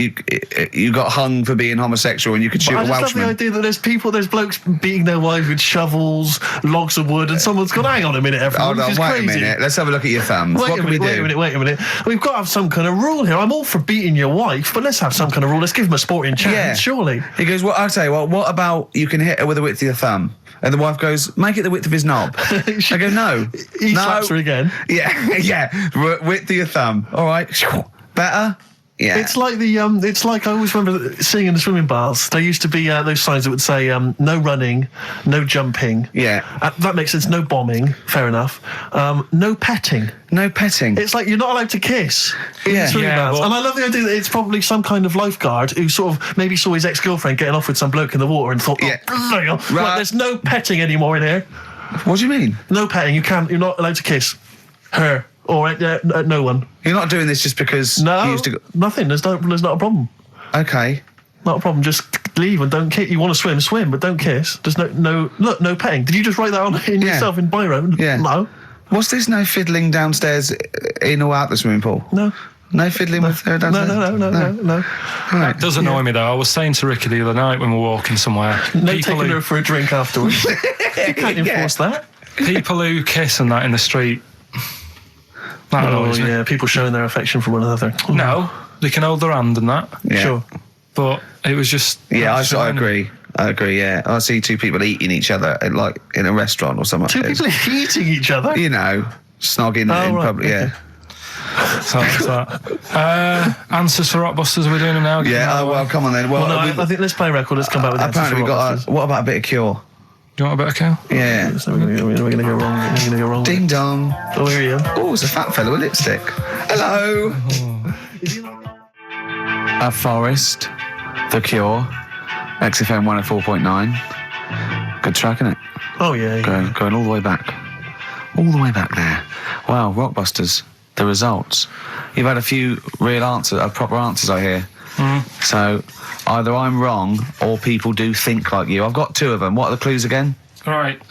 you got hung for being homosexual and you could shoot I a just love Welshman. the idea that there's blokes beating their wives with shovels, logs of wood, and someone's gone, hang on a minute, everyone, Hold on, this is wait crazy. a minute. Let's have a look at your thumbs. Wait What a can we minute, do? wait a minute. We've got to have some kind of rule here. I'm all for beating your wife, but let's have some kind of rule. Let's give him a sporting chance, Yeah. surely. He goes, well, I'll tell you what about you can hit her with the width of your thumb? And the wife goes, make it the width of his knob. I go, no. He no. slaps her again. Yeah. Width of your thumb. All right. Better? Yeah. It's like it's like I always remember seeing in the swimming baths. There used to be those signs that would say no running, no jumping. Yeah. That makes sense. No bombing. Fair enough. No petting. No petting. It's like you're not allowed to kiss in Yeah. the swimming Yeah, baths. well- And I love the idea that it's probably some kind of lifeguard who sort of maybe saw his ex-girlfriend getting off with some bloke in the water and thought, Yeah. right, there's no petting anymore in here. What do you mean? No petting. You're not allowed to kiss her or no one. You're not doing this just because No, you used to go... nothing. There's not a problem. Okay. Not a problem. Just leave and don't kiss. You want to swim, but don't kiss. There's no petting. Did you just write that on in Yeah. yourself in biro? Yeah. No. What's this no fiddling downstairs in or out the swimming pool? No. No fiddling with her No. downstairs? No. Right. It does annoy me though. I was saying to Ricky the other night when we were walking somewhere. No people taking who, her for a drink afterwards. You can't enforce that. people who kiss and that in the street. That annoys me. Yeah, people showing their affection for one another. No, they can hold their hand and that. Yeah. Sure. But it was just. Yeah, just I annoying. agree. I agree, yeah. I see two people eating each other, like in a restaurant or something. Two people eating each other. You know, snogging in right, public, okay. yeah. So that's that. Answers for Rockbusters, are we doing them now? Yeah, oh, well, come on then. Well, Well, no, I think let's play a record. Let's come back with answers apparently for we got Rockbusters. what about a bit of Cure? Do you want a bit of cow? Yeah. So we're going to go wrong. We're going to go wrong. Ding dong. Oh, here he is. Oh, it's a fat fella with lipstick. Hello. A Forest, The Cure, XFM 104.9. Good track, isn't it? Oh, yeah. Going all the way back. All the way back there. Wow, Rockbusters, the results. You've had a few real answers, proper answers, I hear. So either I'm wrong or people do think like you. I've got two of them. What are the clues again? Right.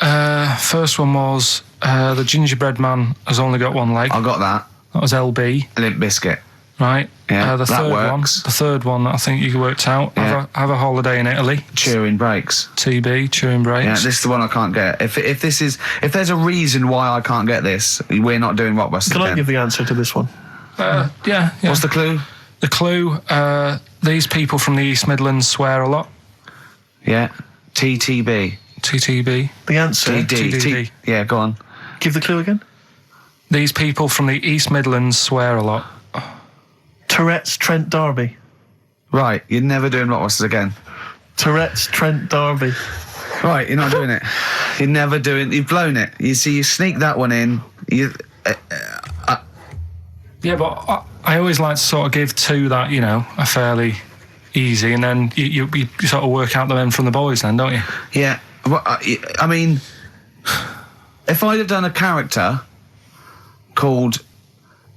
First one was the gingerbread man has only got one leg. I got that. That was LB. Limp Bizkit. Right. Yeah, the that third works. one. The third one that I think you worked out. Yeah. Have a holiday in Italy. Chewing Breaks. TB, chewing breaks. Yeah, this is the one I can't get. If there's a reason why I can't get this, we're not doing Rockbusters Can I again. give the answer to this one? Yeah. What's the clue? The clue? These people from the East Midlands swear a lot. Yeah. TTB. TTB. The answer. TDD. Yeah, go on. Give the clue again. These people from the East Midlands swear a lot. Tourette's Trent D'Arby. Right, you're never doing Rockbusters again. Tourette's Trent D'Arby. Right, you're not doing it. You're never doing. You've blown it. You see, you sneak that one in. You. Yeah, but I always like to sort of give two that, are fairly easy, and then you sort of work out the men from the boys then, don't you? Yeah. Well, I mean, if I'd have done a character called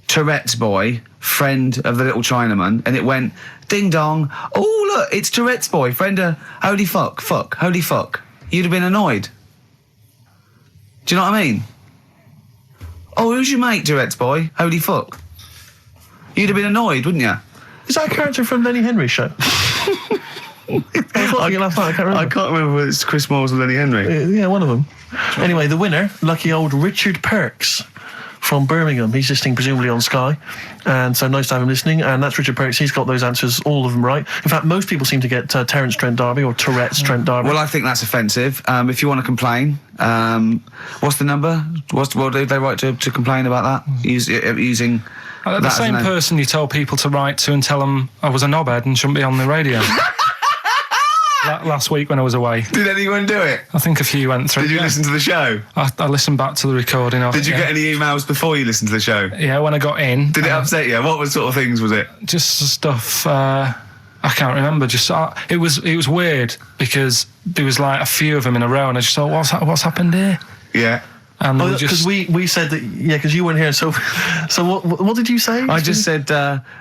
Tourette's Boy, friend of the little Chinaman, and it went ding dong. Oh look, it's Tourette's Boy, friend of holy fuck, holy fuck. You'd have been annoyed. Do you know what I mean? Oh, who's your mate, Tourette's Boy? Holy fuck. You'd have been annoyed, wouldn't you? Is that a character from Lenny Henry's show? I was watching it last night. I can't remember. can't remember whether it's Chris Moores or Lenny Henry. Yeah, one of them. Anyway, the winner, lucky old Richard Perks from Birmingham. He's listening presumably on Sky, and so nice to have him listening. And that's Richard Perks. He's got those answers, all of them right. In fact, most people seem to get Terence Trent D'Arby or Tourette's Trent D'Arby. Well, I think that's offensive. If you want to complain, what's the number? What did they write to complain about that? Using The that as same an- person you told people to write to and tell them I was a knobhead and shouldn't be on the radio. last week when I was away. Did anyone do it? I think a few went through. Did you listen to the show? I listened back to the recording of Did it. you get any emails before you listened to the show? Yeah, when I got in. Did it upset you? What sort of things was it? Just stuff. I can't remember. It was weird because there was like a few of them in a row, and I just thought, what's happened here? Yeah. And because we said that, because you weren't here. So what did you say? I just said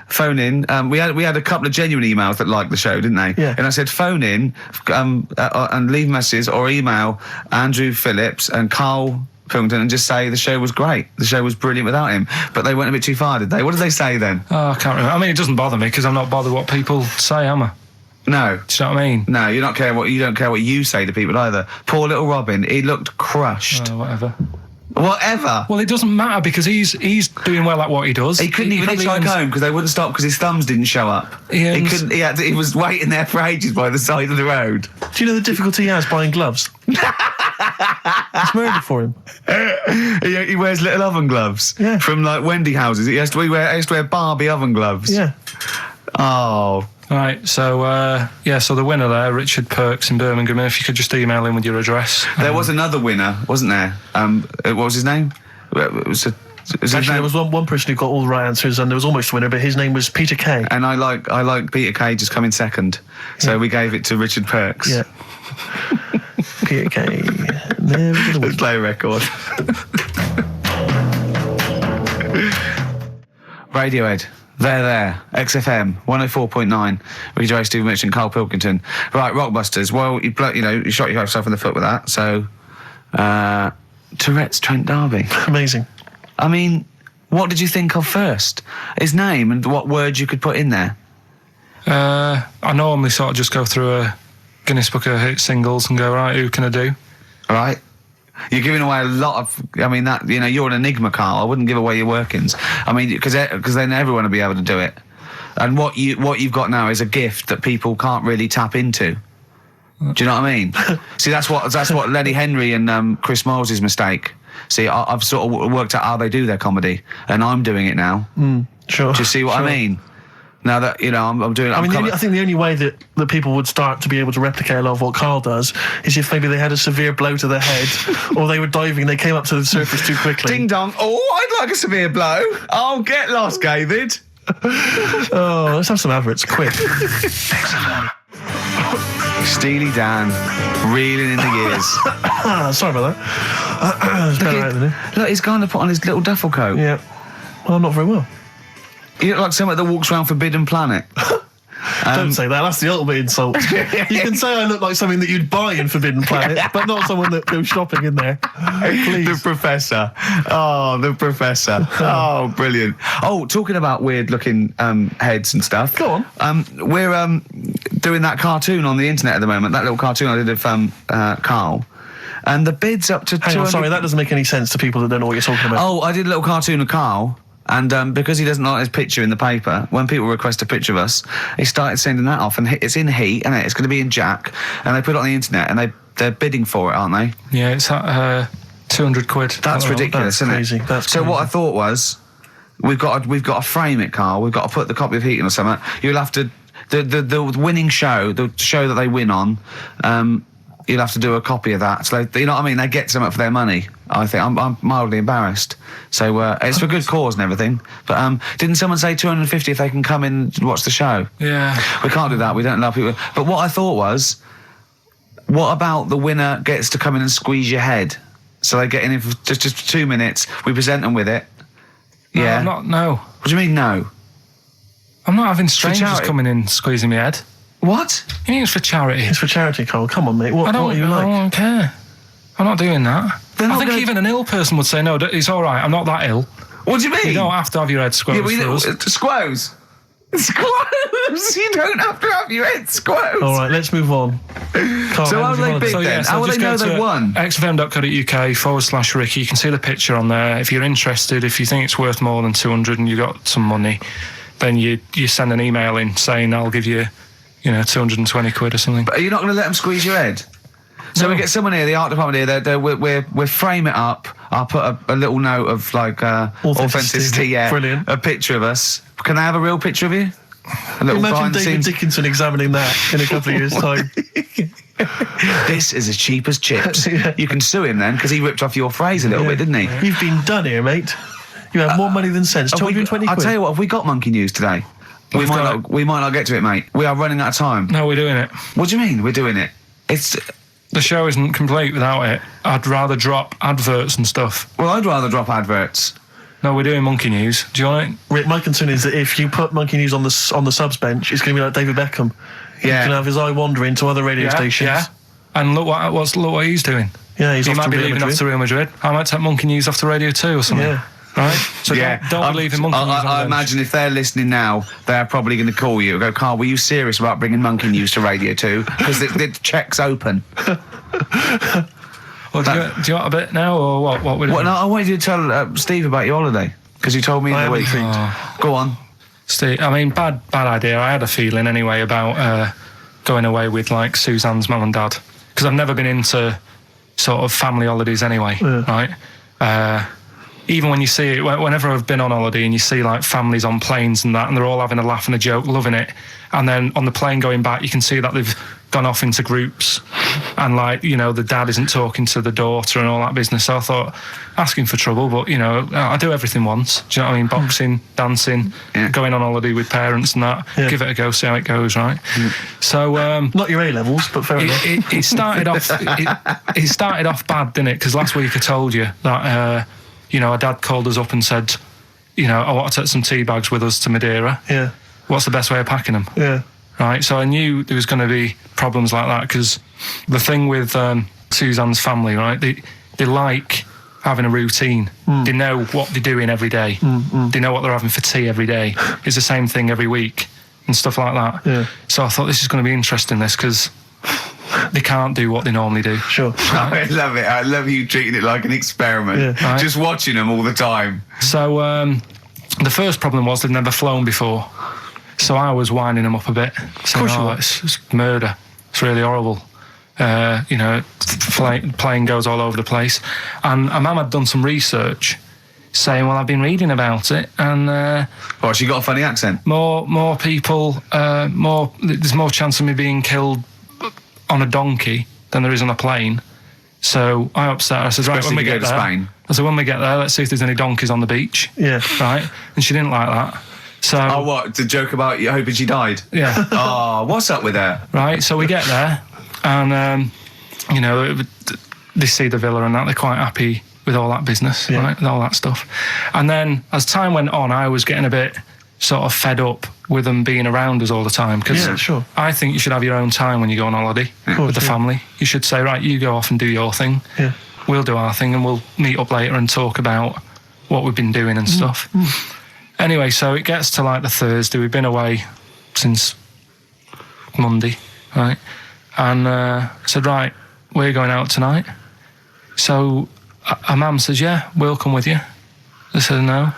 phone in. We had a couple of genuine emails that liked the show, didn't they? Yeah. And I said phone in and leave messages or email Andrew Phillips and Karl Pilkington and just say the show was great. The show was brilliant without him. But they went a bit too far, did they? What did they say then? Oh, I can't remember. I mean, it doesn't bother me because I'm not bothered what people say, am I? No. Do you know what I mean? No, you don't care what you say to people either. Poor little Robin, he looked crushed. Whatever. Whatever. Well, it doesn't matter because he's doing well at what he does. He couldn't even hitchhike home because they wouldn't stop because his thumbs didn't show up. He couldn't. He was waiting there for ages by the side of the road. Do you know the difficulty he has buying gloves? It's murder for him. He wears little oven gloves from like Wendy houses. He has to wear Barbie oven gloves. Yeah. Oh. Right, so so the winner there, Richard Perks in Birmingham. If you could just email in with your address. There was another winner, wasn't there? What was his name? Actually, there was one person who got all the right answers, and there was almost a winner, but his name was Peter Kay. And I like Peter Kay just coming second, so we gave it to Richard Perks. Yeah. Peter Kay. Never gonna win. Let's play a record. Radiohead. There. XFM 104.9. Ricky Gervais, Stephen Mitchell, and Karl Pilkington. Right, Rockbusters. Well, you shot yourself in the foot with that. So, Tourette's Trent D'Arby. Amazing. I mean, what did you think of first? His name and what words you could put in there? I normally sort of just go through a Guinness Book of Hit singles and go, right, who can I do? Right. You're giving away a lot of. I mean, that you're an enigma, Karl. I wouldn't give away your workings. I mean, because then everyone will be able to do it. And what you've got now is a gift that people can't really tap into. Do you know what I mean? See, that's what Lenny Henry and Chris Moyles' mistake. See, I've sort of worked out how they do their comedy, and I'm doing it now. Sure. Do you see what I mean? Now that I'm doing it. I think the only way that people would start to be able to replicate a lot of what Karl does is if maybe they had a severe blow to their head, or they were diving and they came up to the surface too quickly. Ding dong! Oh, I'd like a severe blow. Oh, get lost, David. Oh, let's have some adverts, quick. Steely Dan, reeling in the gears. Sorry about that. It's better out than him. Look, he's going to put on his little duffel coat. Yeah. Well, not very well. You look like someone that walks around Forbidden Planet. Don't say that. That's the ultimate insult. You can say I look like something that you'd buy in Forbidden Planet, but not someone that goes shopping in there. Please. The Professor. Oh, the Professor. Oh, brilliant. Oh, talking about weird-looking heads and stuff. Go on. We're doing that cartoon on the internet at the moment. That little cartoon I did of Karl. And the bid's up to. Hang on, sorry, that doesn't make any sense to people that don't know what you're talking about. Oh, I did a little cartoon of Karl. And because he doesn't like his picture in the paper, when people request a picture of us, he started sending that off. And it's in Heat, and it's going to be in Jack. And they put it on the internet, and they're bidding for it, aren't they? Yeah, it's at £200. That's ridiculous, that's isn't crazy. it? That's so crazy. what I thought was, we've got to frame it, Karl. We've got to put the copy of Heat in or something. You'll have to the winning show, the show that they win on. You'll have to do a copy of that. So you know what I mean? They get something for their money. I think I'm mildly embarrassed. So it's for good cause and everything. But didn't someone say 250 if they can come in and watch the show? Yeah. We can't do that. We don't allow people. But what I thought was, what about the winner gets to come in and squeeze your head? So they get in for just 2 minutes. We present them with it. No, Yeah. No. What do you mean no? I'm not having strangers charity. coming in squeezing my head. What? You mean it's for charity? It's for charity, Karl. Come on, mate. What are you like? I don't care. I'm not doing that. They're I not think gonna- even an ill person would say, no, it's all right, I'm not that ill. What do you mean? You don't have to have your head squoze for us. Squoze. Squoze. You don't have to have your head squoze. All right, let's move on. Karl, So how do do they you bid wanna- then? How will they just know go they to won? xfm.co.uk/Ricky. You can see the picture on there. If you're interested, if you think it's worth more than 200 and you've got some money, then you send an email in saying I'll give you, 220 quid or something. But are you not going to let them squeeze your head? So No. we get someone here, the art department here. We'll frame it up. I'll put a little note of like authenticity. Yeah, Brilliant. A picture of us. Can I have a real picture of you? A little Imagine behind the David scenes. Dickinson examining that in a couple of years' time. This is as cheap as chips. Yeah. You can sue him then, because he ripped off your phrase a little bit, didn't he? You've been done here, mate. You have more money than sense. 220 I'll quid. tell you what, have we got monkey news today? We might not get to it, mate. We are running out of time. No, we're doing it. What do you mean we're doing it? It's... The show isn't complete without it. I'd rather drop adverts and stuff. Well, I'd rather drop adverts. No, we're doing monkey news. Do you want it? Rick, my concern is that if you put Monkey News on the subs bench, it's going to be like David Beckham. Yeah. He's going to have his eye wandering to other radio stations. Yeah. And look what he's doing. Yeah, he's He off might to be Real leaving Madrid. off to Real Madrid. I might take monkey news off to Radio 2 or something. Yeah. Right? So Yeah. don't be leaving monkey news on the I bench. imagine if they're listening now, they're probably going to call you and go, Carl, were you serious about bringing monkey news to Radio 2? Because the check's open. Well, do you want a bit now, or what we're doing? Well, no, I wanted you to tell Steve about your holiday, because you told me in I the am week. intrigued. Go on. Steve, I mean, bad idea. I had a feeling anyway about going away with like Suzanne's mum and dad, because I've never been into sort of family holidays anyway, right? Even when you see it, whenever I've been on holiday and you see like families on planes and that, and they're all having a laugh and a joke, loving it, and then on the plane going back, you can see that they've gone off into groups, and like, you know, the dad isn't talking to the daughter and all that business. So I thought, asking for trouble, but you know, I do everything once. Do you know what I mean? Boxing, dancing, going on holiday with parents and that. Yeah. Give it a go, see how it goes, right? So Not your A-levels, but fair enough. it started off. It started off bad, didn't it? Because last week I told you that you know, our dad called us up and said, you know, I want to take some tea bags with us to Madeira. Yeah. What's the best way of packing them? Yeah. Right. So I knew there was going to be problems like that, because the thing with Suzanne's family, right? They like having a routine. They know what they're doing every day. They know what they're having for tea every day. It's the same thing every week and stuff like that. Yeah. So I thought this is going to be interesting, this, because they can't do what they normally do. Sure. I love it. I love you treating it like an experiment. Yeah. Right. Just watching them all the time. So the first problem was they'd never flown before. So I was winding them up a bit. Saying, course you were. it's murder. It's really horrible. You know, plane goes all over the place. And a mum had done some research saying, well, I've been reading about it, and Oh, she got a funny accent. more people, there's more chance of me being killed on a donkey than there is on a plane. So I upset her. I said, right, Especially when we if you get go to there, Spain. I said, when we get there, let's see if there's any donkeys on the beach. Yeah. Right? And she didn't like that. So Oh, what? The joke about you hoping she died? yeah. Oh, what's up with her? Right, so we get there, and you know, they see the villa and that, they're quite happy with all that business, right, with all that stuff. And then as time went on, I was getting a bit sort of fed up with them being around us all the time, because Yeah, sure. I think you should have your own time when you go on holiday with the family. You should say, right, you go off and do your thing, Yeah. we'll do our thing, and we'll meet up later and talk about what we've been doing and stuff. Anyway, so it gets to like the Thursday. We've been away since Monday, right? And I said, right, we're going out tonight. So our mum says, yeah, we'll come with you. I said, no,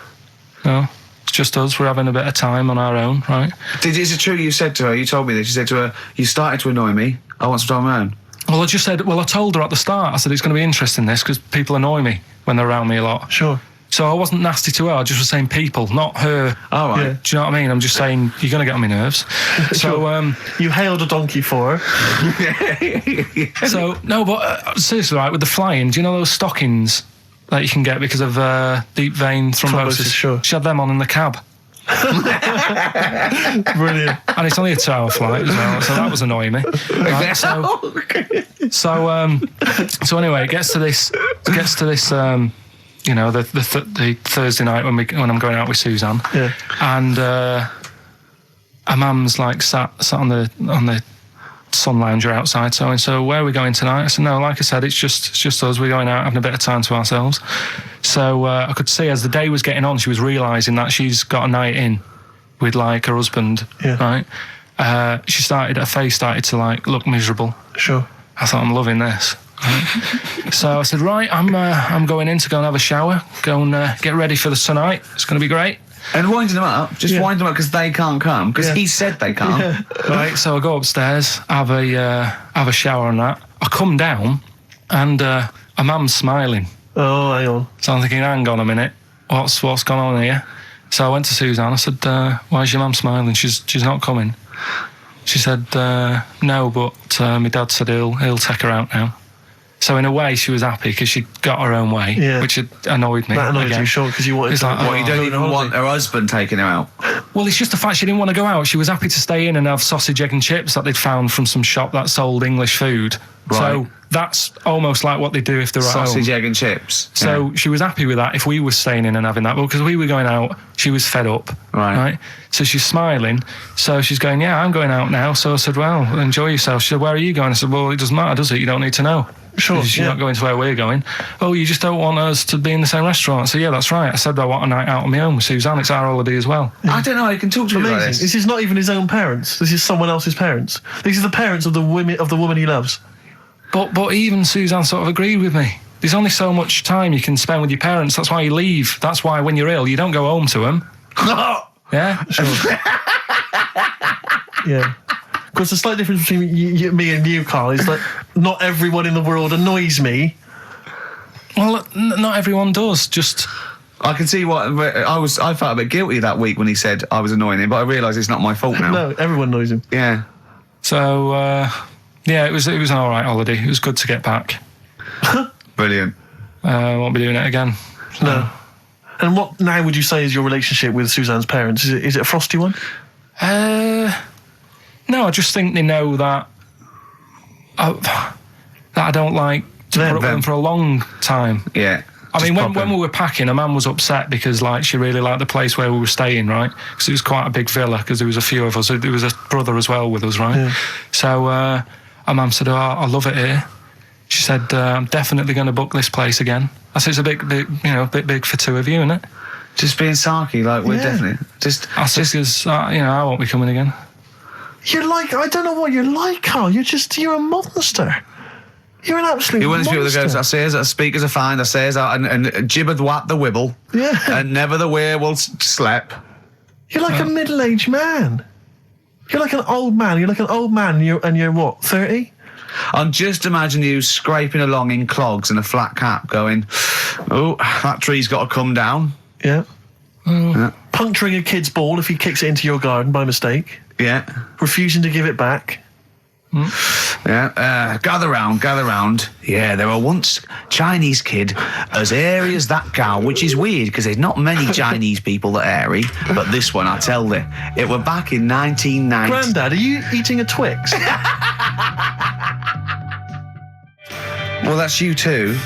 it's just us. We're having a bit of time on our own, right? Is it true you said to her, you told me this, you said to her, you started to annoy me, I want some time on my own? Well, I told her at the start, I said, it's going to be interesting, this, because people annoy me when they're around me a lot. Sure. So I wasn't nasty to her, I just was saying people, not her. All right. Yeah. Do you know what I mean? I'm just saying, you're going to get on my nerves. So, You hailed a donkey for her. so no, but seriously, right, with the flying, do you know those stockings that you can get because of deep vein thrombosis? Sure. She had them on in the cab. Brilliant. And it's only a 2-hour flight as well, so that was annoying me. Right, so anyway, it gets to this, you know, the Thursday night when I'm going out with Suzanne, Yeah. and our mum's like sat on the sun lounger outside. So where are we going tonight? I said, no, like I said, it's just us. We're going out having a bit of time to ourselves. So I could see as the day was getting on, she was realising that she's got a night in with like her husband, right? Her face started to like look miserable. Sure. I thought, I'm loving this. Right? So I said, right, I'm going in to go and have a shower, go and get ready for the tonight. It's going to be great. And winding them up, wind them up because they can't come, because he said they can't. Right, so I go upstairs, have a shower and that. I come down, and a mum's smiling. Oh, hang on. So I'm thinking, hang on a minute, what's gone on here? So I went to Suzanne. I said, "Why is your mum smiling? She's not coming." She said, "No, but my dad said he'll take her out now." So in a way, she was happy because she got her own way, which annoyed me. That annoyed you, sure, because you wanted It's to... like, What, you don't even want her husband taking her out? Well, it's just the fact she didn't want to go out. She was happy to stay in and have sausage, egg and chips that they'd found from some shop that sold English food. Right. So that's almost like what they do if they're at home. Sausage, egg and chips. So she was happy with that if we were staying in and having that. But because we were going out, she was fed up. Right. So she's smiling. So she's going, "Yeah, I'm going out now." So I said, "Well, enjoy yourself." She said, "Where are you going?" I said, "Well, it doesn't matter, does it? You don't need to know." Sure, You're not going to where we're going. "Oh, you just don't want us to be in the same restaurant." I said, "Yeah, that's right." I said, "I want a night out on my own with Suzanne. It's our holiday as well." I don't know. You can talk to me Amazing. like this. This is not even his own parents. This is someone else's parents. These are the parents of the woman he loves. But even Suzanne sort of agreed with me. There's only so much time you can spend with your parents. That's why you leave. That's why when you're ill, you don't go home to them. Yeah? Sure. Yeah. Because the slight difference between me and you, Carl, is that not everyone in the world annoys me. Well, not everyone does. Just... I can see what I felt a bit guilty that week when he said I was annoying him, but I realise it's not my fault now. No, everyone annoys him. Yeah. So, yeah, it was an all right holiday. It was good to get back. Brilliant. Won't be doing it again. So. No. And what now would you say is your relationship with Suzanne's parents? Is it a frosty one? No, I just think they know that I don't like to put up with them for a long time. Yeah. I mean, when we were packing, a man was upset because she really liked the place where we were staying, right? Because it was quite a big villa, because there was a few of us. There was a brother as well with us, right? Yeah. So our mum said, "Oh, I love it here." She said, "I'm definitely going to book this place again." I said, "It's a bit big for two of you, isn't it?" Just being sarky, like we're definitely I said, "Because I won't be coming again." You're like, I don't know what you're like, Carl. You're a monster. You're an absolute You're one of those people that monster. goes, "I says that speakers are fine, I says that, and gibbered what the wibble, Yeah. and never the way will slep." You're like a middle-aged man. You're like an old man. You're like an old man, and you're what, 30? I'm just imagining you scraping along in clogs and a flat cap going, "Oh, that tree's got to come down." Yeah. Yeah. Puncturing a kid's ball if he kicks it into your garden by mistake. Yeah. Refusing to give it back. Yeah. Gather round. Yeah, there were once Chinese kid as hairy as that cow, which is weird because there's not many Chinese people that are hairy, but this one, I tell you, it were back in 1990. Grandad, are you eating a Twix? Well, that's you too,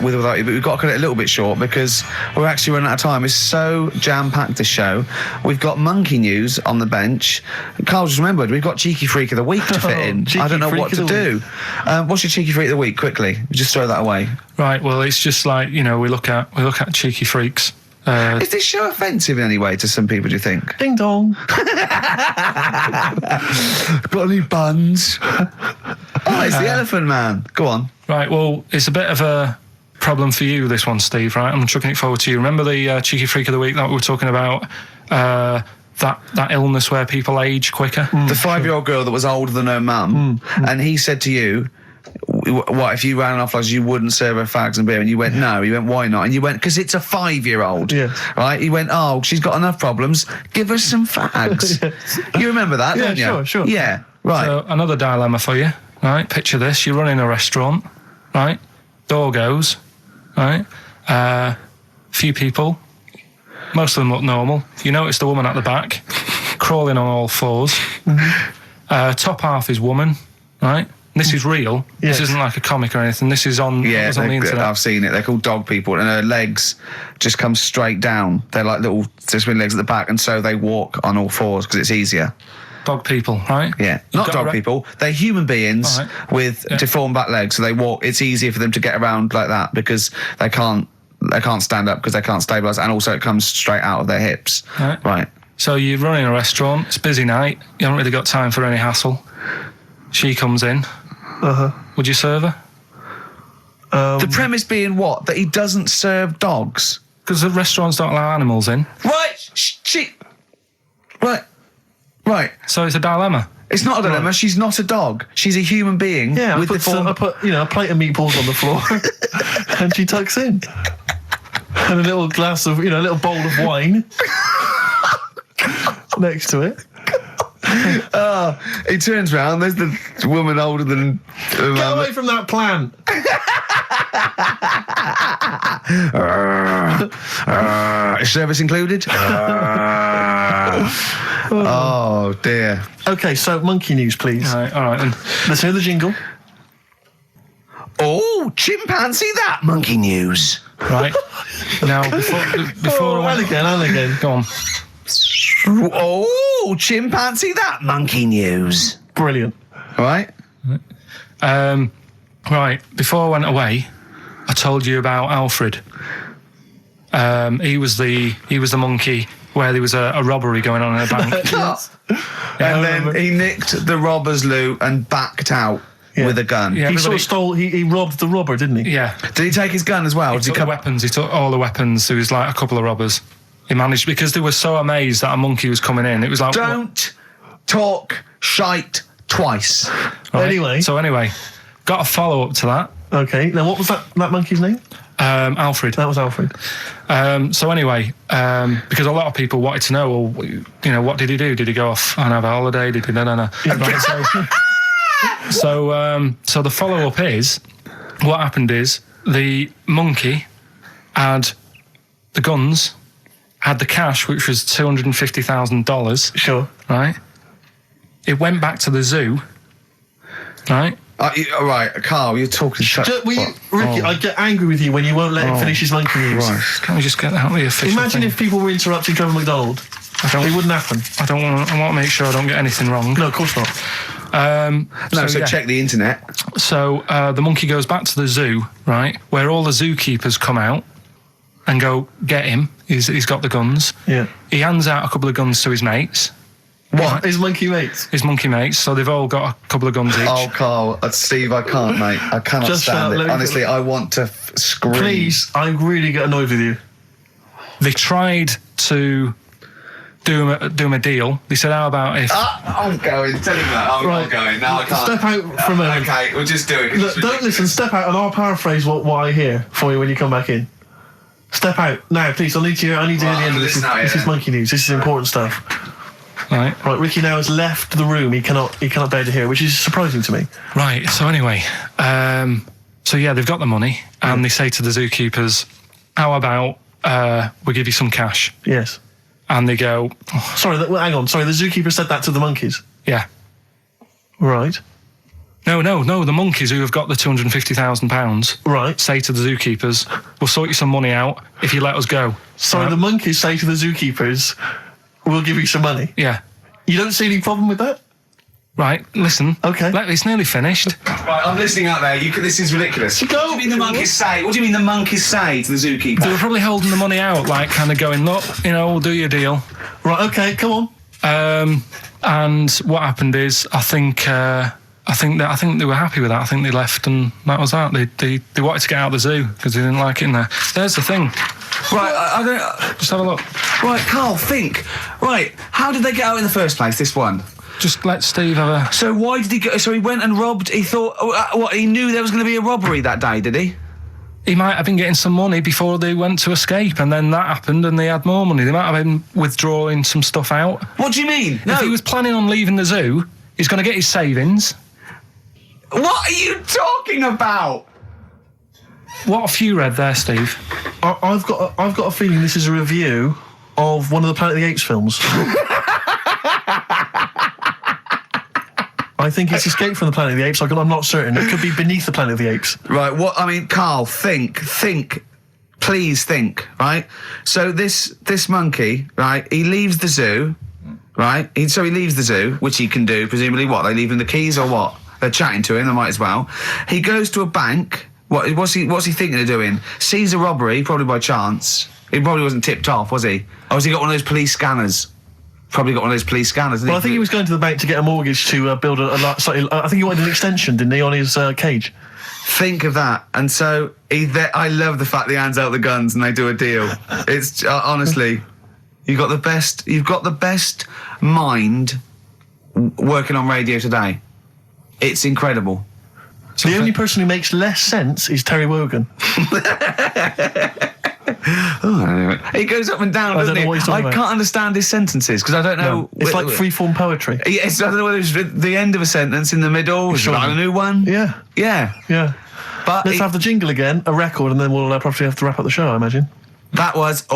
with or without you, but we've got to cut it a little bit short because we're actually running out of time. It's so jam-packed, this show. We've got monkey news on the bench. Carl just remembered, we've got Cheeky Freak of the Week to fit in. I don't know what to do. What's your Cheeky Freak of the Week, quickly? Just throw that away. Right, well, it's just like, we look at cheeky freaks. Is this show offensive in any way to some people, do you think? Ding dong. Got any buns? Oh, it's the Elephant Man. Go on. Right, well, it's a bit of a problem for you, this one, Steve, right? I'm chucking it forward to you. Remember the Cheeky Freak of the Week that we were talking about? That illness where people age quicker? The 5-year-old girl that was older than her mum, and he said to you, "What, if you ran off like you wouldn't serve her fags and beer?" And you went, "No." He went, "Why not?" And you went, "Because it's a 5-year-old." Yeah. Right? He went, "Oh, she's got enough problems. Give her some fags." You remember that, don't you? Sure. Yeah, right. So another dilemma for you, right? Picture this: you're running a restaurant, right? Door goes, right? Few people, most of them look normal. You notice the woman at the back, crawling on all fours. Top half is woman, right? This is real. Yes. This isn't like a comic or anything. This is on, Yeah, on the internet. I've seen it. They're called dog people, and her legs just come straight down. They're like little twin legs at the back, and so they walk on all fours because it's easier. Dog people, right? Yeah, not dog people. They're human beings with deformed back legs, so they walk. It's easier for them to get around like that because they can't stand up because they can't stabilise, and also it comes straight out of their hips. Right. So you're running a restaurant. It's a busy night. You haven't really got time for any hassle. She comes in. Would you serve her? The premise being what? That he doesn't serve dogs. Because the restaurants don't allow animals in. Right. So it's a dilemma. It's not a dilemma. She's not a dog. She's a human being. Yeah, with I put a plate of meatballs on the floor and she tucks in. and a little glass of, a little bowl of wine next to it. He turns round, there's the woman older than... Get away from that plant. Is service included? Oh, dear. Okay, so monkey news, please. All right then. Let's hear the jingle. Oh, chimpanzee that monkey news. Right. Now, before And again. Go on. Oh, chimpanzee that monkey news. Brilliant. All right. Right. Before I went away, I told you about Alfred. He was the monkey where there was a robbery going on in a bank. And then he nicked the robber's loot and backed out with a gun. Yeah, He sort of stole. He robbed the robber, didn't he? Yeah. Did he take his gun as well? He took the weapons. He took all the weapons. There was like a couple of robbers. He managed, because they were so amazed that a monkey was coming in. It was like, Don't talk shite twice. Right. Anyway, got a follow up to that. okay. Now, what was that monkey's name? Alfred. That was Alfred. Because a lot of people wanted to know, well, what did he do? Did he go off and have a holiday? Did he? No. Right, so the follow up is, what happened is the monkey had the guns, had the cash, which was $250,000. Sure. Right. It went back to the zoo. Right. All right, Carl, you're talking shit. Ricky, I get angry with you when you won't let him finish his monkey news. Right. Can't we just get out the official Imagine thing? if people were interrupting Trevor McDonald. It wouldn't happen. I want to make sure I don't get anything wrong. No, of course not. Check the internet. So the monkey goes back to the zoo, right, where all the zookeepers come out and go, get him. He's got the guns. Yeah. He hands out a couple of guns to his mates. What? His monkey mates? His monkey mates. So they've all got a couple of guns each. Oh, Carl, Steve, I can't, mate. I cannot Just stand it. let me- Honestly, I want to scream. Please, I really get annoyed with you. They tried to do him a deal. They said, how about if... I'm going. Tell him that. I'm Right. not going. No, I can't. Step out for a moment. Okay, we'll just do it. 'cause Look, it's don't listen, step out and I'll paraphrase what I hear for you when you come back in. Step out. Now, please, I need to hear the end of this. listen out, This is yeah. monkey news. This is important stuff. Right. Right, Ricky now has left the room. He cannot bear to hear, which is surprising to me. Right, so anyway, they've got the money and they say to the zookeepers, how about we give you some cash? Yes. And they go, Sorry, hang on. Sorry, the zookeeper said that to the monkeys. yeah. Right. No, the monkeys who have got the £250,000 Right. say to the zookeepers, we'll sort you some money out if you let us go. Sorry, Right? the monkeys say to the zookeepers, we'll give you some money. Yeah. You don't see any problem with that? Right, listen. Okay. It's nearly finished. Right, I'm listening out there. This is ridiculous. What do you mean the monkeys say? What do you mean the monkeys say to the zookeeper? They were probably holding the money out, like kind of going, look, we'll do your deal. Right, okay, come on. And what happened is, I think they were happy with that. I think they left, and that was that. They wanted to get out of the zoo because they didn't like it in there. There's the thing. Right, I don't. Just have a look. Right, Carl, think. Right, how did they get out in the first place? This one. Just let Steve have a... So why did he go? So he went and robbed. He thought. He knew there was going to be a robbery that day, did he? He might have been getting some money before they went to escape, and then that happened and they had more money. They might have been withdrawing some stuff out. What do you mean? If he was planning on leaving the zoo, he's going to get his savings. What are you talking about? What have you read there, Steve? I've got a feeling this is a review of one of the Planet of the Apes films. I think it's Escape from the Planet of the Apes. I'm not certain. It could be Beneath the Planet of the Apes. Right, Carl, think, please think, right? So this monkey, right, he leaves the zoo, right? So he leaves the zoo, which he can do, presumably what? They leave him the keys or what? They're chatting to him, they might as well. He goes to a bank. What's he thinking of doing? Sees a robbery, probably by chance. He probably wasn't tipped off, was he? Or has he got one of those police scanners? Probably got one of those police scanners. Well, I think he was going to the bank to get a mortgage to build a I think he wanted an extension, didn't he, on his cage? Think of that. And so I love the fact that he hands out the guns and they do a deal. It's honestly, you've got the best mind working on radio today. It's incredible. The only person who makes less sense is Terry Wogan. Anyway. He goes up and down, doesn't don't know he? what he's talking I about. can't understand his sentences because I don't know. It's like free-form poetry. Yes, I don't know whether it's the end of a sentence, in the middle, or Sure. a new one. Yeah. Yeah. But Let's have the jingle again, a record, and then we'll probably have to wrap up the show, I imagine. that was,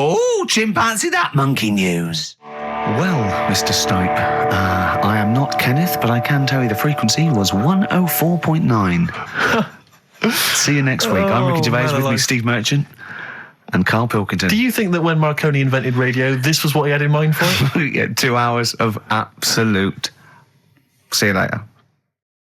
chimpanzee, that monkey news. Well, Mr. Stipe, I am not Kenneth, but I can tell you the frequency was 104.9. See you next week. I'm Ricky Gervais, man with me alive. Steve Merchant and Karl Pilkington. Do you think that when Marconi invented radio, this was what he had in mind for it? Yeah, 2 hours of absolute. See you later.